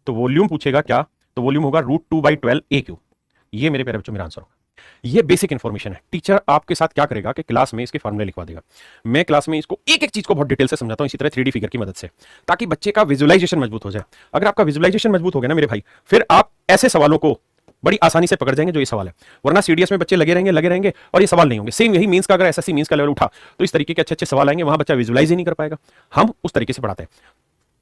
तो वॉल्यूम पूछेगा क्या? तो वॉल्यूम होगा √2/12 ए क्यूब। ये मेरे प्यारे बच्चों मेरा आंसर होगा। ये बेसिक इंफॉर्मेशन है। टीचर आपके साथ क्या करेगा कि क्लास में इसके फॉर्मूले लिखवा देगा। मैं क्लास में इसको एक एक चीज को बहुत डिटेल से समझाता हूं, इसी तरह 3D फिगर की मदद से, ताकि बच्चे का विजुअलाइजेशन मजबूत हो जाए। अगर आपका विजुअलाइजेशन मजबूत हो गया ना मेरे भाई, फिर आप ऐसे सवालों को बड़ी आसानी से पकड़ जाएंगे जो ये सवाल है। वरना सीडीएस में बच्चे लगे रहेंगे और ये सवाल नहीं होंगे। सेम यही मींस का, अगर एसएससी मींस का लेवल उठा तो इस तरीके के अच्छे अच्छे सवाल आएंगे, वहां बच्चा विजुअलाइज ही नहीं कर पाएगा। हम उस तरीके से पढ़ाते हैं,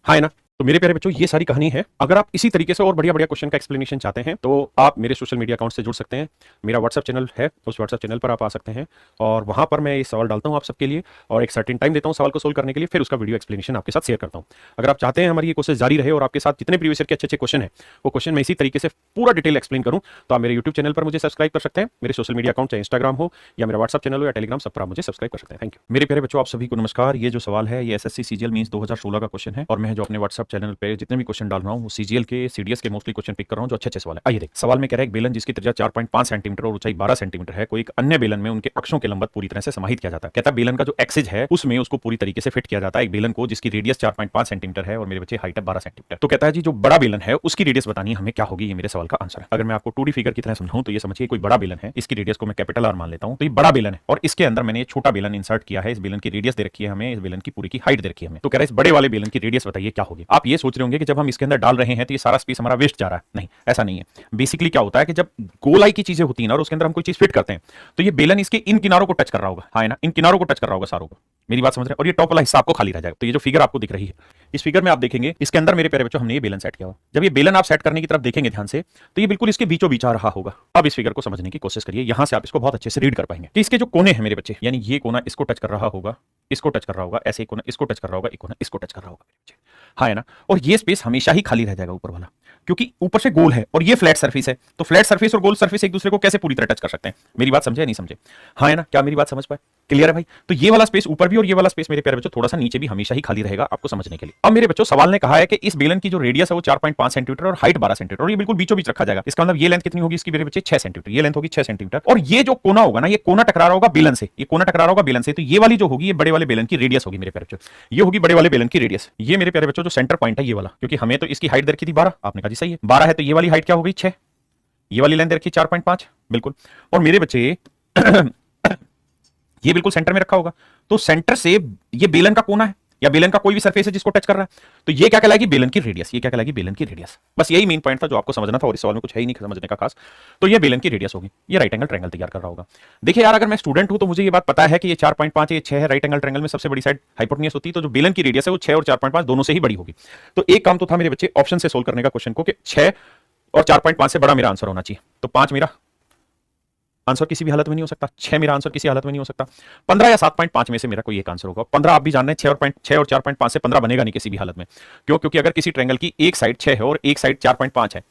हाँ है ना। तो मेरे प्यारे बच्चों ये सारी कहानी है। अगर आप इसी तरीके से और बढ़िया बढ़िया क्वेश्चन का एक्सप्लेनेशन चाहते हैं तो आप मेरे सोशल मीडिया अकाउंट से जुड़ सकते हैं। मेरा व्हाट्सएप चैनल है, उस व्हाट्सएप चैनल पर आप आ सकते हैं और वहां पर मैं ये सवाल डालता हूं आप सबके लिए और एक सर्टेन टाइम देता हूं सवाल को सोल्व करने के लिए, फिर उसका वीडियो एक्सप्लेनेशन आपके साथ शेयर करता हूं। अगर आप चाहते हैं हमारी ये कोशिश जारी रहे और आपके साथ जितने प्रीवियस ईयर के अच्छे अच्छे क्वेश्चन है वो क्वेश्चन मैं इसी तरीके से पूरा डिटेल एक्सप्लेन करूं, तो आप मेरे यूट्यूब चैनल पर मुझे सब्सक्राइब कर सकते हैं। मेरे सोशल मीडिया अकाउंट चाहे इंस्टाग्राम हो या मेरा व्हाट्सएप चैनल हो या टेलीग्राम, सब पर आप मुझे सब्सक्राइब कर सकते हैं। Thank you. मेरे प्यारे बच्चों आप सभी को नमस्कार। ये जो सवाल है ये एसएससी सीजीएल मींस 2016 का क्वेश्चन है और मैं जो अपने व्हाट्सएप चैनल पे जितने भी क्वेश्चन डाल रहा हूं वो सीजीएल के सीडीएस के मोस्टली क्वेश्चन पिक कर रहा हूं जो अच्छे अच्छे सवाल है। आइए देख, सवाल में कह रहा है एक बेलन जिसकी त्रिज्या 4.5 सेंटीमीटर और ऊंचाई 12 सेंटीमीटर है, कोई एक अन्य बेलन में उनके अक्षों के लंबवत पूरी तरह से समाहित किया जाता है। कहता है बेलन का जो एक्सिस है उसमें उसको पूरी तरीके से फिट किया जाता है। एक बेलन को जिसकी रेडियस 4.5 सेंटीमीटर है और मेरे बच्चे हाइट है 12 सेंटीमीटर। तो कहता है जी जो बड़ा बेलन है उसकी रेडियस बतानी हमें क्या होगी, ये मेरे सवाल का आंसर है। अगर मैं आपको 2D फिगर की तरह समझाऊं तो ये समझिए कोई बड़ा बेलन है, इसकी रेडियस को मैं कैपिटल आर मान लेता हूं, तो ये बड़ा बेलन है और इसके अंदर मैंने ये छोटा बेलन इंसर्ट किया है। इस बेलन की रेडियस दे रखी है हमें, इस बेलन की पूरी की हाइट दे रखी है हमें। तो कह रहा है इस बड़े वाले बेलन की रेडियस बताइए क्या होगी। आप ये सोच रहे होंगे कि जब हम इसके अंदर डाल रहे हैं तो ये सारा स्पेस हमारा वेस्ट जा रहा है, नहीं ऐसा नहीं है। बेसिकली क्या होता है कि जब गोलाई की चीजें होती हैं और उसके अंदर हम कोई चीज फिट करते हैं तो ये बेलन इसके इन किनारों को टच कर रहा होगा, हाँ है ना, इन किनारों को टच कर रहा होगा सारों को। मेरी बात समझ रहे हैं? और ये टॉप वाला हिस्सा आपको खाली रह जाएगा। तो ये जो फिगर आपको दिख रही है इस फिगर में आप देखेंगे इसके अंदर मेरे प्यारे बच्चों हमने ये बेलन सेट किया हुआ। जब ये बेलन आप सेट करने की तरफ देखेंगे ध्यान से तो ये बिल्कुल इसके बीचों बीच आ रहा होगा। अब इस फिगर को समझने की कोशिश करिए, यहां से आप इसको बहुत अच्छे से रीड कर पाएंगे कि इसके जो कोने हैं मेरे बच्चे, यानी ये कोना इसको टच कर रहा होगा, इसको टच कर रहा होगा, ऐसे कोना इसको टच कर रहा होगा, एक कोना इसको टच कर रहा होगा मेरे बच्चे, हाँ है ना। और ये स्पेस हमेशा ही खाली रह जाएगा ऊपर वाला, क्योंकि ऊपर से गोल है और ये फ्लैट सरफेस है। तो फ्लैट सरफेस और गोल सरफेस एक दूसरे को कैसे पूरी तरह टच कर सकते हैं? मेरी बात समझे या नहीं समझे? हाँ है ना, क्या मेरी बात समझ पाए? क्लियर है भाई? तो ये वाला स्पेस ऊपर भी और ये वाला स्पेस मेरे प्यारे बच्चों थोड़ा सा नीचे भी हमेशा ही खाली रहेगा आपको समझने के लिए। अब मेरे बच्चों सवाल ने कहा है कि इस बेलन की जो रेडियस है वो 4.5 सेंटीमीटर और हाइट 12 सेंटीमीटर और ये बिल्कुल बीचों बीच रखा जाएगा। इसका मतलब ये लेंथ कितनी होगी इसकी मेरे बच्चे? 6 सेंटीमीटर। ये लेंथ होगी 6 सेंटीमीटर और ये जो कोना होगा ना, ये कोना टकरा रहा होगा बेलन से, ये कोना टकरा रहा होगा बेलन से, तो ये वाली जो होगी ये बड़े वाले बेलन की रेडियस होगी मेरे प्यारे बच्चों, ये होगी बड़े वाले बेलन की रेडियस। ये मेरे प्यारे बच्चों जो सेंटर पॉइंट है ये वाला, क्योंकि हमें तो इसकी हाइट दे रखी थी 12, आपने कहा जी सही है 12 है, तो ये वाली हाइट क्या हो गई 6, ये वाली लेंथ दे रखी 4.5 बिल्कुल। और मेरे बच्चे ये बिल्कुल सेंटर में रखा होगा, तो सेंटर से ये बेलन का कोना है या बेलन का कोई भी सरफेस है जिसको टच कर रहा है, तो ये क्या कहलाएगी? बेलन की रेडियस। ये क्या कहलाएगी? बेलन की रेडियस। बस यही मेन पॉइंट था जो आपको समझना था और इस सवाल में कुछ है ही नहीं समझने का खास। तो ये बेलन की रेडियस होगी, ये राइट एंगल ट्रायंगल तैयार कर रहा होगा। देखिए यार, अगर मैं स्टूडेंट हूं तो मुझे ये बात पता है कि ये 4.5 ये 6 है, राइट एंगल ट्रायंगल में सबसे बड़ी साइड हाइपोटेन्यूज होती है, तो जो बेलन की रेडियस है वो 6 और 4.5 दोनों से ही बड़ी होगी। तो एक काम तो था मेरे बच्चे ऑप्शन से सोल्व करने का क्वेश्चन को कि 6 और 4.5 से बड़ा मेरा आंसर होना चाहिए, तो 5 मेरा आंसर किसी भी हालत में नहीं हो सकता, 6 मेरा आंसर किसी हालत में नहीं हो सकता, 15 या 7.5 में से मेरा कोई एक आंसर होगा। 15 आप भी जान रहे हैं 6 और 4.5 से 15 बनेगा नहीं किसी भी हालत में। क्यों? क्योंकि अगर किसी ट्रायंगल की एक साइड 6 है और एक साइड 4.5 है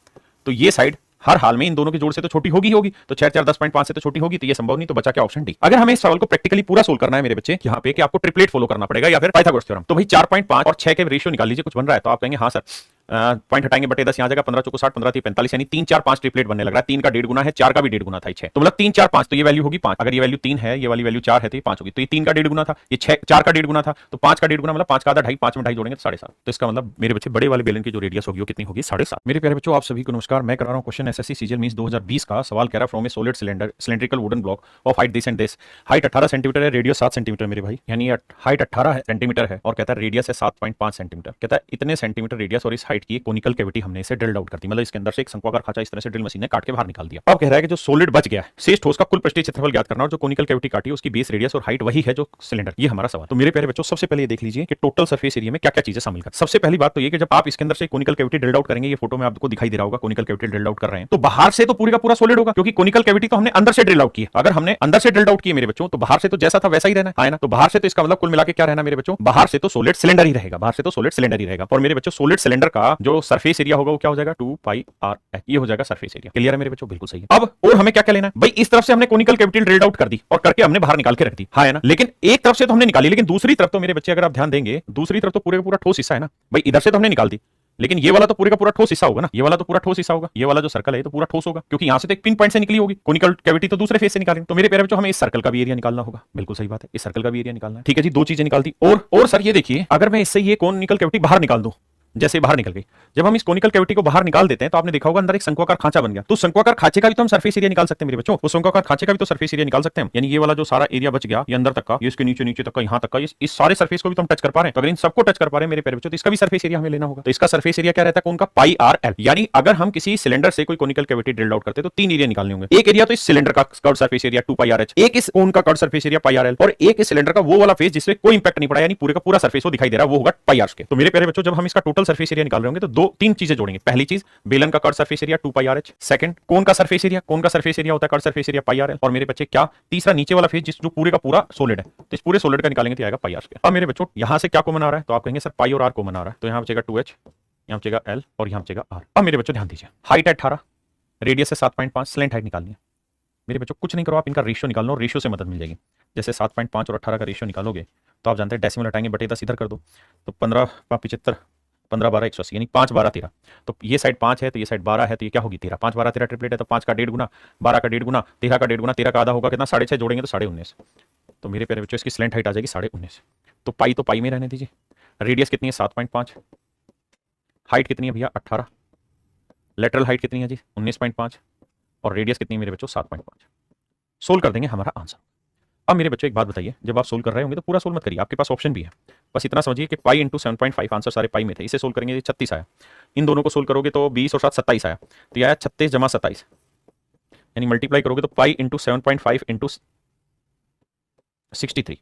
तो ये साइड हर हाल में इन दोनों के जोड़ से तो छोटी होगी होगी, तो 6 4 10.5 से तो छोटी होगी, तो ये संभव नहीं, तो बचा क्या? Option D. अगर हमें इस सवाल को प्रैक्टिकली पूरा सोल्व करना है मेरे बच्चे यहाँ पे कि आपको ट्रिपलेट फॉलो करना पड़ेगा या फिर पाइथागोरस थ्योरम, तो भाई 4.5 और 6 के रेशियो निकाल लीजिए, कुछ बन रहा है तो आप कहेंगे हाँ सर पॉइंट हटाएंगे बटे 10 यहाँ जाएगा 15 चौको 60 15 45 यानी 3 4 5 ट्रिपलेट बनने लग रहा है। 3 का 1.5 गुना है, 4 का भी 1.5 गुना था, 6 तो मतलब 3 4 5 तो ये वैल्यू होगी 5। अगर ये वैल्यू 3 है, ये वाली वैल्यू 4 है तो ये 5 होगी। तो ये 3 का 1.5 गुना था, ये 4 का 1.5 गुना था, तो 5 का 1.5 गुना मतलब 5 का आधा 2.5, 5 में 2.5 जोड़ेंगे तो 7.5। तो इसका मतलब मेरे बच्चे बड़े वाले बेलन की जो रेडियस होगी वो कितनी होगी 7.5। मेरे प्यारे बच्चों आप सभी को नमस्कार। मैं कर रहा हूँ क्वेश्चन एसएससी सीजीएल मींस 2020 का। सवाल कह रहा from a solid cylinder cylindrical wooden block of height this and this. Height 18 centimetre है, रेडियस 7 सेंटीमीटर मेरे भाई, यानी हाइट 18 सेंटीमीटर है और कहता है रेडियस है 7.5 सेंटीमीटर। कहता है इतने सेंटीमीटर रेडियस और इस हाइट की कोनिकल कैविटी हमने इसे ड्रिल आउट कर दी, मतलब इसके अंदर से एक शंक्वाकार खांचा इस तरह से ड्रिल मशीन ने काट के बाहर निकाल दिया। अब कह रहा है कि जो सॉलिड बच गया है शेष ठोस का कुल पृष्ठीय क्षेत्रफल ज्ञात करना और जो कोनिकल कैविटी काटी है उसकी बेस रेडियस और हाइट वही है जो सिलेंडर। ये हमारा सवाल। तो मेरे प्यारे बच्चों सबसे पहले ये देख लीजिए कि टोटल सरफेस एरिया में क्या क्या चीजें शामिल कर। सबसे पहली बात तो ये कि जब आप इसके अंदर से कोनिकल कैविटी ड्रिल आउट करेंगे, ये फोटो में आपको दिखाई दे रहा होगा कोनिकल कैविटी ड्रिल आउट कर रहे हैं, तो बाहर से तो पूरी का पूरा सॉलिड होगा क्योंकि कोनिकल कैविटी तो हमने अंदर से ड्रिल आउट की है। अगर हमने अंदर से ड्रिल आउट की मेरे बच्चों तो बाहर से तो जैसा था वैसा ही रहना है ना। तो बाहर से तो इसका मतलब कुल मिला के क्या रहना मेरे बच्चों, बाहर से तो सॉलिड सिलेंडर ही रहेगा, बाहर से तो सॉलिड सिलेंडर ही रहेगा। और मेरे बच्चों सॉलिड सिलेंडर का जो सरफेस एरिया होगा वो क्या हो जाएगा 2πr, ये हो जाएगा सरफेस एरिया। क्लियर है मेरे बच्चों, बिल्कुल सही है। अब और हमें क्या क्या लेना है भाई, इस तरफ से हमने कोनिकल कैविटी ड्रिल आउट कर दी और करके हमने बाहर निकाल के रख दी, हाँ है ना। लेकिन एक तरफ से तो हमने निकाली, लेकिन दूसरी तरफ तो मेरे बच्चे अगर आप ध्यान देंगे दूसरी तरफ तो पूरे का पूरा ठोस हिस्सा है ना भाई। इधर से तो हमने निकाल दी लेकिन ये वाला तो पूरे का पूरा ठोस हिस्सा होगा ना, ये वाला तो पूरा ठोस हिस्सा होगा, ये वाला जो सर्कल है तो पूरा ठोस होगा क्योंकि यहां से तो एक पिन पॉइंट से निकली होगी कोनिकल कैविटी, तो दूसरे फेस से निकालेंगे। तो मेरे प्यारे बच्चों हमें इस सर्कल का भी एरिया निकालना होगा, बिल्कुल सही बात है, इस सर्कल का भी एरिया निकालना है। ठीक है जी, दो चीजें निकाल दी। और सर ये देखिए अगर मैं इससे ये कोनिकल कैविटी बाहर निकाल दूं, जैसे बाहर निकल गई, जब हम इस कोनिकल कैविटी को बाहर निकाल देते हैं तो आपने देखा होगा अंदर एक शंक्वाकार खांचा बन गया, तो शंक्वाकार खांचे का भी तो हम सरफेस एरिया निकाल सकते हैं मेरे बच्चों, वो शंक्वाकार खांचे का भी तो सरफेस एरिया निकाल सकते हैं। यानी ये वाला जो सारा एरिया बच गया ये अंदर तक का, ये इसके नीचे नीचे तक का, यहां तक का, इस सारे सरफेस को भी तो हम टच कर पा रहे हैं। तो अगर इन सबको टच कर पा रहे हैं मेरे प्यारे बच्चों तो इसका भी सरफेस एरिया हमें लेना होगा। तो इसका सरफेस एरिया क्या रहता है, कौन का πrl। यानी अगर हम किसी सिलेंडर से कोई कोनिकल कैविटी ड्रिल आउट करते हैं तो 3 एरिया निकालने होंगे। एक एरिया तो इस सिलेंडर का कर्व सरफेस एरिया 2πrh, एक इस कोन का कर्व सरफेस एरिया πrl, और एक इस सिलेंडर का वो वाला फेस जिसमें कोई इंपैक्ट नहीं पड़ा यानी पूरे का पूरा सरफेस वो दिखाई दे रहा है, वो होगा πr। तो मेरे प्यारे बच्चों जब हम इसका टोटल सरफेस एरिया निकाल रहे होंगे तो 3 चीजें जोड़ेंगे। पहली चीज बेलन का curve surface area 2πrh, second cone का सरफेस एरिया, कोन का सरफेस एरिया होता है कर्व सरफेस एरिया πrl, और मेरे बच्चे क्या तीसरा नीचे वाला फेस जिस जो पूरे का पूरा सॉलिड है, तो इस पूरे सॉलिड का निकालेंगे तो आएगा πr। अब मेरे बच्चों यहां से क्या कॉमन आ रहा है, तो आप कहेंगे सर पाई और r कॉमन आ रहा है, तो यहां बचेगा 2h, यहां बचेगा l और यहां बचेगा r। अब मेरे बच्चों ध्यान दीजिए, हाइट है 18, रेडियस है 7.5, स्लैंट हाइट निकालनी है मेरे बच्चों। कुछ नहीं करो, आप इनका रेशियो निकाल लो, रेशियो से मदद मिल जाएगी। जैसे 7.5 और 18 का रेशियो निकालोगे तो आप जानते हैं डेसिमल हटाएंगे बटे 10 इधर कर दो, तो 15 75 15 12 180 यानी 5 12 13। तो ये साइड 5 है तो ये साइड 12 है तो ये क्या होगी 13। 5 12 13 ट्रिपलेट है तो 5 का 1.5 गुना, 12 का 1.5 गुना, 13 का 1.5 गुना, 13 का आधा होगा कितना 6.5, जोड़ेंगे तो 19.5। तो मेरे प्यारे बच्चों इसकी स्लैंट हाइट आ जाएगी 19.5। तो पाई में रहने दीजिए। रेडियस कितनी है 7.5, हाइट कितनी है भैया 18, लेटरल हाइट कितनी है जी 19.5, और रेडियस कितनी है मेरे बच्चों 7.5। सोल्व कर देंगे हमारा आंसर। अब मेरे बच्चों एक बात बताइए, जब आप सोल्व कर रहे होंगे तो पूरा सोल्व मत करिए, आपके पास ऑप्शन भी है, बस इतना समझिए कि पाई इंटू 7.5 आंसर सारे पाई में थे। इसे सोल्व करेंगे 36 आया, इन दोनों को सोल्व करोगे तो 20 और 7 27 आया, तो यह आया 36 जमा 27, यानी मल्टीप्लाई करोगे तो पाई इंटू 7.5 इंटू 63।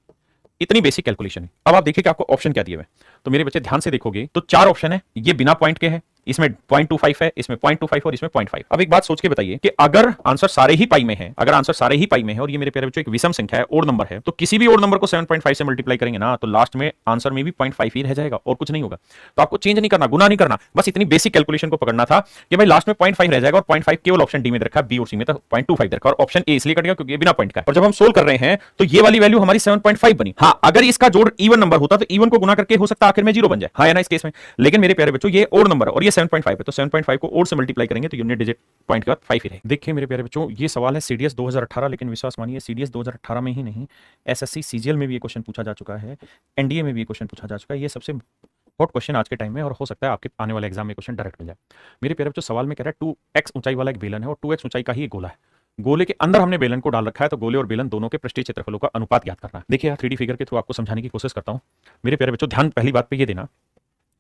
इतनी बेसिक कैलकुलेशन है। अब आप देखिए कि आपको ऑप्शन क्या दिए हुए, तो मेरे बच्चे ध्यान से देखोगे तो 4 ऑप्शन है, ये बिना पॉइंट के है, इसमें 0.25 है, इसमें 0.25 और इसमें 0.5। अब एक बात सोच के बताइए कि अगर आंसर सारे ही पाई में है, अगर आंसर सारे ही पाई में है और ये मेरे प्यारे बच्चों एक विषम संख्या है, ओड नंबर है, तो किसी भी ओड नंबर को 7.5 से मल्टीप्लाई करेंगे ना तो लास्ट में आंसर में भी 0.5 ही रह जाएगा और कुछ नहीं होगा। तो आपको चेंज नहीं करना, गुना नहीं करना, बस इतनी बेसिक कैलकुलेशन को पकड़ना था कि भाई लास्ट में 0.5 रह जाएगा और 0.5 केवल ऑप्शन डी में रखा है, बी और सी में तो 0.25 रखा, और ऑप्शन ए इसलिए कटेगा क्योंकि बिना पॉइंट का। और जब हम सोल्व कर रहे हैं तो ये वाली वैल्यू हमारी 7.5 बनी। हाँ, अगर इसका जोड़ इवन नंबर होता तो इवन को गुना करके हो सकता आखिर में 0 बन जाए, हाँ है ना इस केस में। लेकिन मेरे प्यारे बच्चों ये ओड नंबर और ये 7.5 है, तो 7.5 को ओड से मल्टीप्लाई करेंगे तो यूनिट डिजिट पॉइंट के बाद 5 ही रहेगा। देखिए मेरे प्यारे बच्चों ये सवाल है सीडीएस 2018, लेकिन विश्वास मानिए सीडीएस 2018 में ही नहीं, एसएससी सीजीएल में भी ये क्वेश्चन पूछा जा चुका है, एनडीए में भी ये क्वेश्चन पूछा जा चुका है। ये सबसे हॉट क्वेश्चन आज के टाइम में, और हो सकता है आपके आने वाले एग्जाम में क्वेश्चन डायरेक्ट मिल जाए। मेरे प्यारे बच्चों सवाल में कह रहा है 2x ऊंचाई वाला एक बेलन है और 2x ऊंचाई का ही एक गोला है, गोले के अंदर हमने बेलन को डाल रखा है, तो गोले और बेलन दोनों के पृष्ठीय क्षेत्रफलों का अनुपात ज्ञात करना है। देखिए 3D फिगर के थ्रू आपको समझाने की कोशिश करता हूं। मेरे प्यारे बच्चों ध्यान पहली बात पे ये देना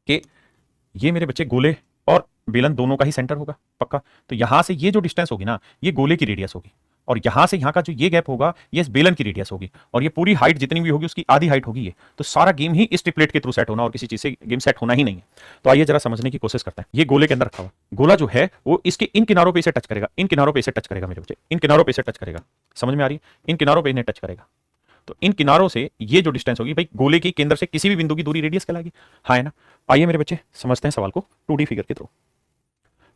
कि ये मेरे बच्चे गोले और बेलन दोनों का ही सेंटर होगा पक्का, तो यहां से ये जो डिस्टेंस होगी ना ये गोले की रेडियस होगी, और यहां से यहां का जो ये गैप होगा ये इस बेलन की रेडियस होगी, और ये पूरी हाइट जितनी भी होगी उसकी आधी हाइट होगी ये। तो सारा गेम ही इस ट्रिपलेट के थ्रू सेट होना, और किसी चीज से गेम सेट होना ही नहीं है। तो आइए जरा समझने की कोशिश करते हैं। ये गोले के अंदर रखा हुआ गोला जो है वो इसके इन किनारों पे इसे टच करेगा, इन किनारों पे इसे टच करेगा मेरे बच्चे, इन किनारों पे इसे टच करेगा, समझ में आ रही है, इन किनारों पे इन्हें टच करेगा। तो इन किनारों से ये जो डिस्टेंस होगी भाई गोले के केंद्र से किसी भी बिंदु की दूरी रेडियस कहलाएगी, हाँ है ना। आइए मेरे बच्चे समझते हैं सवाल को 2D फिगर के थ्रू।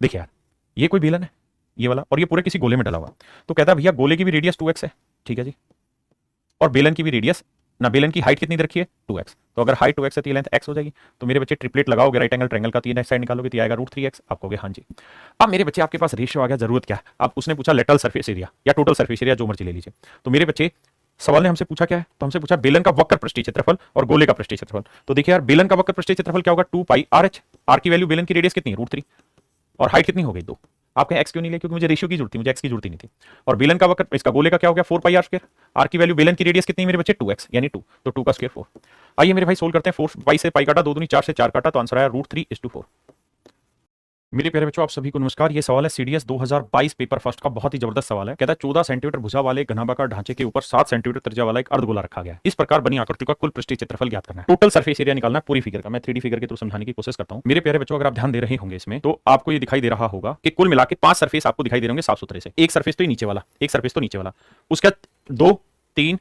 देखिए यार ये कोई बेलन है ये वाला, और ये पूरे किसी गोले में डला हुआ, तो कहता है भैया गोले की भी रेडियस 2x है, ठीक है जी, और बेलन की भी रेडियस ना बेलन की हाइट कितनी दे रखी है 2x, तो अगर हाइट 2x है तो ये लेंथ x हो जाएगी। तो मेरे बच्चे ट्रिपलेट लगाओगे राइट एंगल ट्रायंगल का, तीन साइड निकालोगे तो आएगा √3x, आप कहोगे हाँ जी। अब मेरे बच्चे आपके पास रेशियो आ गया, जरूरत क्या है, अब उसने पूछा लेटरल सरफेस एरिया या टोटल सरफेस एरिया, जो मर्जी ले लीजिए। तो मेरे बच्चे सवाल ने हमसे पूछा क्या है, तो हमसे पूछा बेलन का वक्र पृष्ठीय क्षेत्रफल और गोले का पृष्ठीय क्षेत्रफल। तो देखिए यार, बेलन का वक्र पृष्ठीय क्षेत्रफल क्या होगा 2πRh, r की वैल्यू बेलन की रेडियस कितनी है √3, और हाइट कितनी हो गई 2। आपके x क्यों नहीं ले, क्योंकि मुझे रेशियो की जरूरत थी, मुझे x की जरूरत ही नहीं थी। और बेलन का वक्र, इसका गोले का क्या हो गया 4πr², r की वैल्यू बेलन की रेडियस कितनी है मेरे बच्चे 2x यानी 2, तो 2 का स्क्वायर 4। आइए मेरे भाई सोल्व करते हैं, 4 से पाई काटा, 2 दूनी 4 से 4 काटा, तो आंसर आया √3:4। मेरे प्यारे बच्चों आप सभी को नमस्कार। ये सवाल है सीडीएस 2022 पेपर फर्स्ट का, बहुत ही जबरदस्त सवाल है। कहता है 14 सेंटीमीटर भुजा वाले घनाभाकार ढांचे के ऊपर 7 सेंटीमीटर त्रिज्या वाला एक अर्धगोला रखा गया है। इस प्रकार बनी आकृति का कुल पृष्ठीय क्षेत्रफल ज्ञात करना है, टोटल सरफेस एरिया निकालना है पूरी फिगर का। मैं 3D फिगर के थ्रू समझाने की कोशिश करता हूं। मेरे प्यारे बच्चों अगर आप ध्यान दे रहे होंगे इसमें, तो आपको ये दिखाई दे रहा होगा कि कुल मिला के 5 सरफेस आपको दिखाई दे रहे होंगे साफ सुथरे से। एक सरफेस तो नीचे वाला, एक सरफेस तो नीचे वाला, उसका 2 3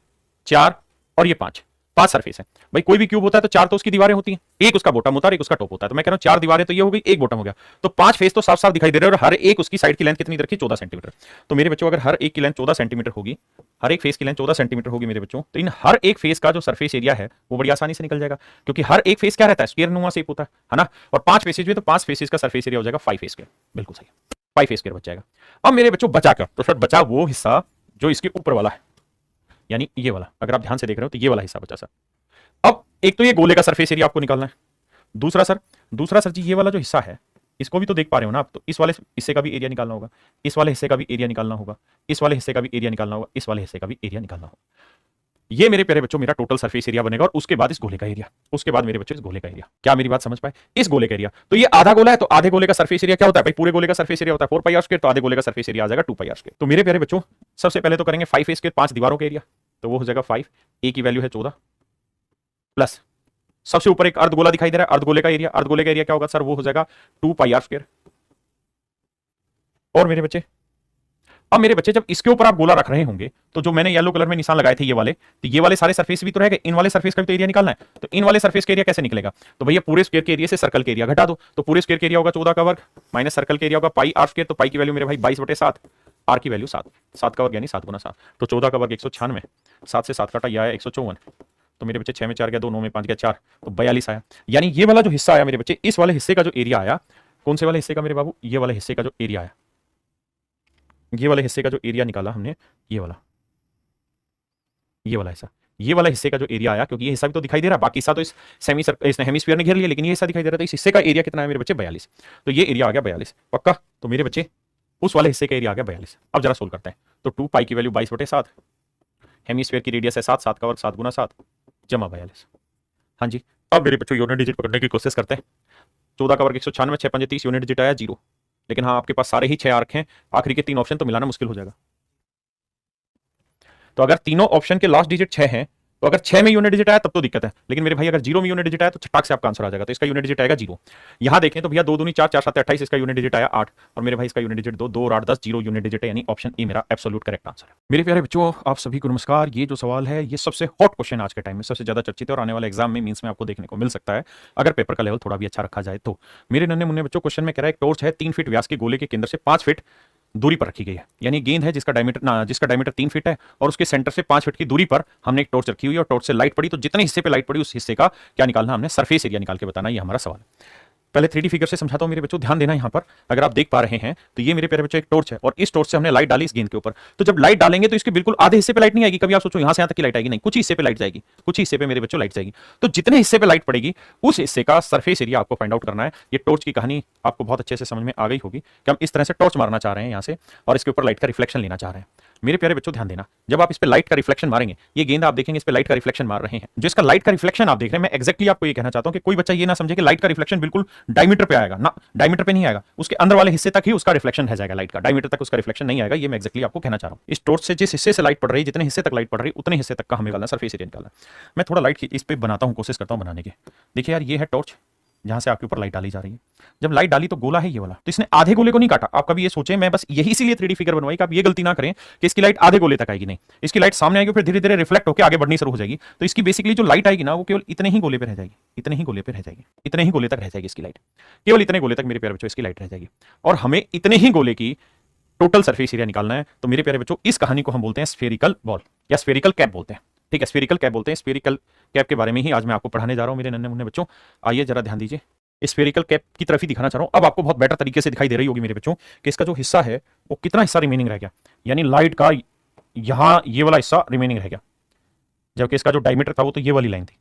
4 और ये 5 सरफेस है। भाई कोई भी क्यूब होता है तो 4 तो उसकी दीवारें होती हैं, एक उसका बॉटम होता है, एक उसका टॉप होता है। तो मैं कह रहा हूं 4 दीवारें तो ये हो गई, एक बॉटम हो गया, तो 5 फेस तो साफ साफ दिखाई दे रहे हैं, और हर एक उसकी साइड की लेंथ कितनी रखी 14 सेंटीमीटर। तो मेरे बच्चों अगर हर एक की लेंथ 14 सेंटीमीटर होगी, हर एक फेस की लेंथ 14 सेंटीमीटर होगी मेरे बच्चों, तो इन हर एक फेस का जो सरफेस एरिया है वो बड़ी आसानी से निकल जाएगा, क्योंकि हर एक फेस क्या रहता है स्क्वायर नुमा शेप होता है ना। और 5 फेसेज में तो 5 फेसेज का सरफेस एरिया हो जाएगा 5 फेस स्क्वायर, बिल्कुल सही 5 फेस स्क्वायर बच जाएगा। अब मेरे बच्चों बचा क्या, तो सर बचा वो हिस्सा जो इसके ऊपर वाला है, यानी ये वाला। अगर आप ध्यान से देख रहे हो तो ये वाला हिस्सा बचा सर। अब एक तो ये गोले का सरफेस एरिया आपको निकालना है, दूसरा सर जी ये वाला जो हिस्सा है इसको भी तो देख पा रहे हो ना आप, तो इस वाले हिस्से का भी एरिया निकालना होगा, इस वाले हिस्से का भी एरिया निकालना होगा, इस वाले हिस्से का भी एरिया निकालना होगा, इस वाले हिस्से का भी एरिया निकालना होगा। ये मेरे प्यारे बच्चों मेरा टोटल सरफेस एरिया बनेगा, और उसके बाद इस गोले का एरिया, उसके बाद मेरे बच्चों इस गोले का एरिया। क्या मेरी बात समझ पाए, इस गोले का एरिया, तो ये आधा गोला है, तो आधे गोले का सरफेस एरिया क्या होता है भाई, पूरे गोले का सरफेस एरिया होता है 4πr², तो आधे गोले का सरफेस एरिया आ जाएगा 2πr²। तो मेरे प्यारे बच्चों सबसे पहले तो करेंगे 5a², 5 दीवारों का एरिया, तो वो हो जाएगा 5, a की वैल्यू है 14 प्लस सबसे ऊपर एक अर्धगोला दिखाई दे रहा है, अर्धगोले का एरिया, अर्धगोले का एरिया क्या होगा सर, वो हो जाएगा 2πr²। और मेरे बच्चे अब मेरे बच्चे जब इसके ऊपर आप गोला रख रहे होंगे, तो जो मैंने येलो कलर में निशान लगाए थे ये वाले, तो ये वाले सारे सरफेस भी तो रहेंगे, इन वाले सरफेस का भी तो एरिया निकालना है। तो इन वाले सरफेस का एरिया कैसे निकलेगा, तो भैया पूरे स्क्वायर के एरिया से सर्कल के एरिया घटा दो, तो पूरे स्क्वायर के एरिया होगा 14 का वर्ग माइनस सर्कल के एरिया होगा πr², तो पाई की वैल्यू मेरे भाई 22/7, आर की वैल्यू 7, 7 का वर्ग यानी 7 गुना 7, तो 14 का वर्ग 196, 7 से 7 काटा यह आया 154, तो मेरे बच्चे 6 में 4 गया 2, 9 में 5 गया 4, तो 42 आया। यानी ये वाला जो हिस्सा आया मेरे बच्चे, इस वाले हिस्से का जो एरिया आया, कौन से वाले हिस्से का मेरे बाबू, ये वाले हिस्से का जो एरिया आया, ये वाले हिस्से का जो एरिया निकाला हमने, ये वाला हिस्सा, ये वाला हिस्से का जो एरिया आया, क्योंकि ये हिस्सा भी तो दिखाई दे रहा है, बाकी हिस्सा तो इस हेमिस्फीयर ने घेर लिया, लेकिन ये हिस्सा दिखाई दे रहा था, इस हिस्से का एरिया कितना है मेरे बच्चे 42, तो ये एरिया आ गया 42 पक्का। तो मेरे बच्चे उस वाले हिस्से का एरिया आ गया 42। अब जरा सोल्व करते हैं, तो 2 की वैल्यू 22/7, हेमिस्फीयर की रेडियस है 7, 7 का वर्ग 7 गुना 7 जमा 42। हाँ जी, अब मेरे बच्चों यूनिट डिजिट पकड़ने की कोशिश करते हैं। 14 का वर्ग 196, 6 5 30, यूनिट डिजिट आया 0, लेकिन हाँ आपके पास सारे ही 6 आर्क हैं, आखिरी के 3 ऑप्शन तो मिलाना मुश्किल हो जाएगा। तो अगर तीनों ऑप्शन के लास्ट डिजिट 6 हैं, तो अगर 6 में यूनिट डिजिट आया तब तो दिक्कत है, लेकिन मेरे भाई अगर 0 में यूनिट डिजिट आया तो छटाक से आपका आंसर आ जाएगा, तो इसका यूनिट डिजिट आएगा 0। यहां देखें तो भैया 2 दूनी 4, 4 7 28, इसका यूनिट डिजिट आया 8, और मेरे भाई इसका यूनिट डिजिट 2, 2 और 8 10, 0 यूनिट डिजिट है, यानी ऑप्शन ए मेरा एब्सोल्यूट करेक्ट आंसर है। मेरे प्यारे बच्चों आप सभी को नमस्कार। ये जो सवाल है ये सबसे हॉट क्वेश्चन आज के टाइम में, सबसे ज्यादा चर्चित है, और आने वाले एग्जाम में मींस में आपको देखने को मिल सकता है, अगर पेपर का लेवल थोड़ा भी अच्छा रखा जाए तो। मेरे नन्हे मुन्ने बच्चों क्वेश्चन में कह रहा है एक टॉर्च है 3 फीट व्यास के गोले के केंद्र से 5 फीट दूरी पर रखी गई है, यानी गेंद है जिसका डायमीटर 3 फीट है, और उसके सेंटर से 5 फीट की दूरी पर हमने एक टॉर्च रखी हुई है, और टॉर्च से लाइट पड़ी, तो जितने हिस्से पे लाइट पड़ी उस हिस्से का क्या निकालना, हमने सरफेस एरिया निकाल के बताना, ये हमारा सवाल है। पहले 3D फिगर से समझाता हूं मेरे बच्चों, ध्यान देना यहां पर। अगर आप देख पा रहे हैं तो ये मेरे प्यारे बच्चों एक टॉर्च है, और इस टॉर्च से हमने लाइट डाली इस गेंद के ऊपर, तो जब लाइट डालेंगे तो इसके बिल्कुल आधे हिस्से पे लाइट नहीं आएगी, कभी आप सोचो यहां से यहां तक की लाइट आएगी, नहीं, कुछ हिस्से पे लाइट जाएगी, कुछ हिस्से पे मेरे बच्चों लाइट जाएगी। तो जितने हिस्से पे लाइट पड़ेगी उस हिस्से का सरफेस एरिया आपको फाइंड आउट करना है। ये टॉर्च की कहानी आपको बहुत अच्छे से समझ में आ गई होगी कि हम इस तरह से टॉर्च मारना चाह रहे हैं यहां से, और इसके ऊपर लाइट का रिफ्लेक्शन लेना चाह रहे हैं। मेरे प्यारे बच्चों ध्यान देना, जब आप इस पे लाइट का रिफ्लेक्शन मारेंगे, ये गेंद आप देखेंगे इस पे लाइट का रिफ्लेक्शन मार रहे हैं, जिसका लाइट का रिफ्लेक्शन आप देख रहे हैं, मैं एक्जैक्टली आपको ये कहना चाहता हूं कि कोई बच्चा ये ना समझे कि लाइट का रिफ्लेक्शन बिल्कुल डायमीटर पे आएगा ना, डायमीटर पे नहीं आएगा, उसके अंदर वाले हिस्से तक ही उसका रिफ्लेक्शन रह जाएगा, लाइट का डायमीटर तक उसका रिफ्लेक्शन नहीं आएगा, ये मैं एक्जैक्टली आपको कहना चाह रहा हूं। इस टॉर्च से जिस हिस्से से लाइट पड़ रही है, जितने हिस्से तक लाइट पड़ रही है, उतने हिस्से तक का हमें निकालना, सरफेस एरिया निकालना। मैं थोड़ा लाइट इस पे बनाता हूं, कोशिश करता हूं बनाने की। देखिए यार, ये है टॉर्च जहां से आपके ऊपर लाइट डाली जा रही है, जब लाइट डाली तो गोला है ये वाला, तो इसने आधे गोले को नहीं काटा। आप कभी ये सोचें, मैं बस यही इसीलिए 3D फिगर बनवाई कि आप ये गलती ना करें कि इसकी लाइट आधे गोले तक आएगी, नहीं, इसकी लाइट सामने आएगी, फिर धीरे धीरे रिफ्लेक्ट होकर आगे बढ़नी शुरू हो जाएगी, तो इसकी बेसिकली जो लाइट आएगी ना, वो केवल इतने ही गोले पे रह जाएगी, इतने ही गोले पे रह जाएगी, इतने ही गोले तक रह जाएगी इसकी लाइट, केवल इतने गोले तक मेरे प्यारे बच्चों इसकी लाइट रह जाएगी, और हमें इतने ही गोले की टोटल सरफेस एरिया निकालना है। तो मेरे प्यारे बच्चों इस कहानी को हम बोलते हैं स्फेरिकल बॉल या स्फेरिकल कैप बोलते हैं। ठीक है, स्फेरिकल कैप बोलते हैं। स्फेरिकल कैप के बारे में ही आज मैं आपको पढ़ाने जा रहा हूं मेरे नन्हे मुन्ने बच्चों। आइए जरा ध्यान दीजिए, स्फेरिकल कैप की तरफ ही दिखाना चाह रहा हूं। अब आपको बहुत बेटर तरीके से दिखाई दे रही होगी मेरे बच्चों कि इसका जो हिस्सा है वो कितना हिस्सा रिमेनिंग रह गया, यानी लाइट का यहां ये वाला हिस्सा रिमेनिंग रह गया, जबकि इसका जो डायमीटर था वो तो ये वाली लाइन थी।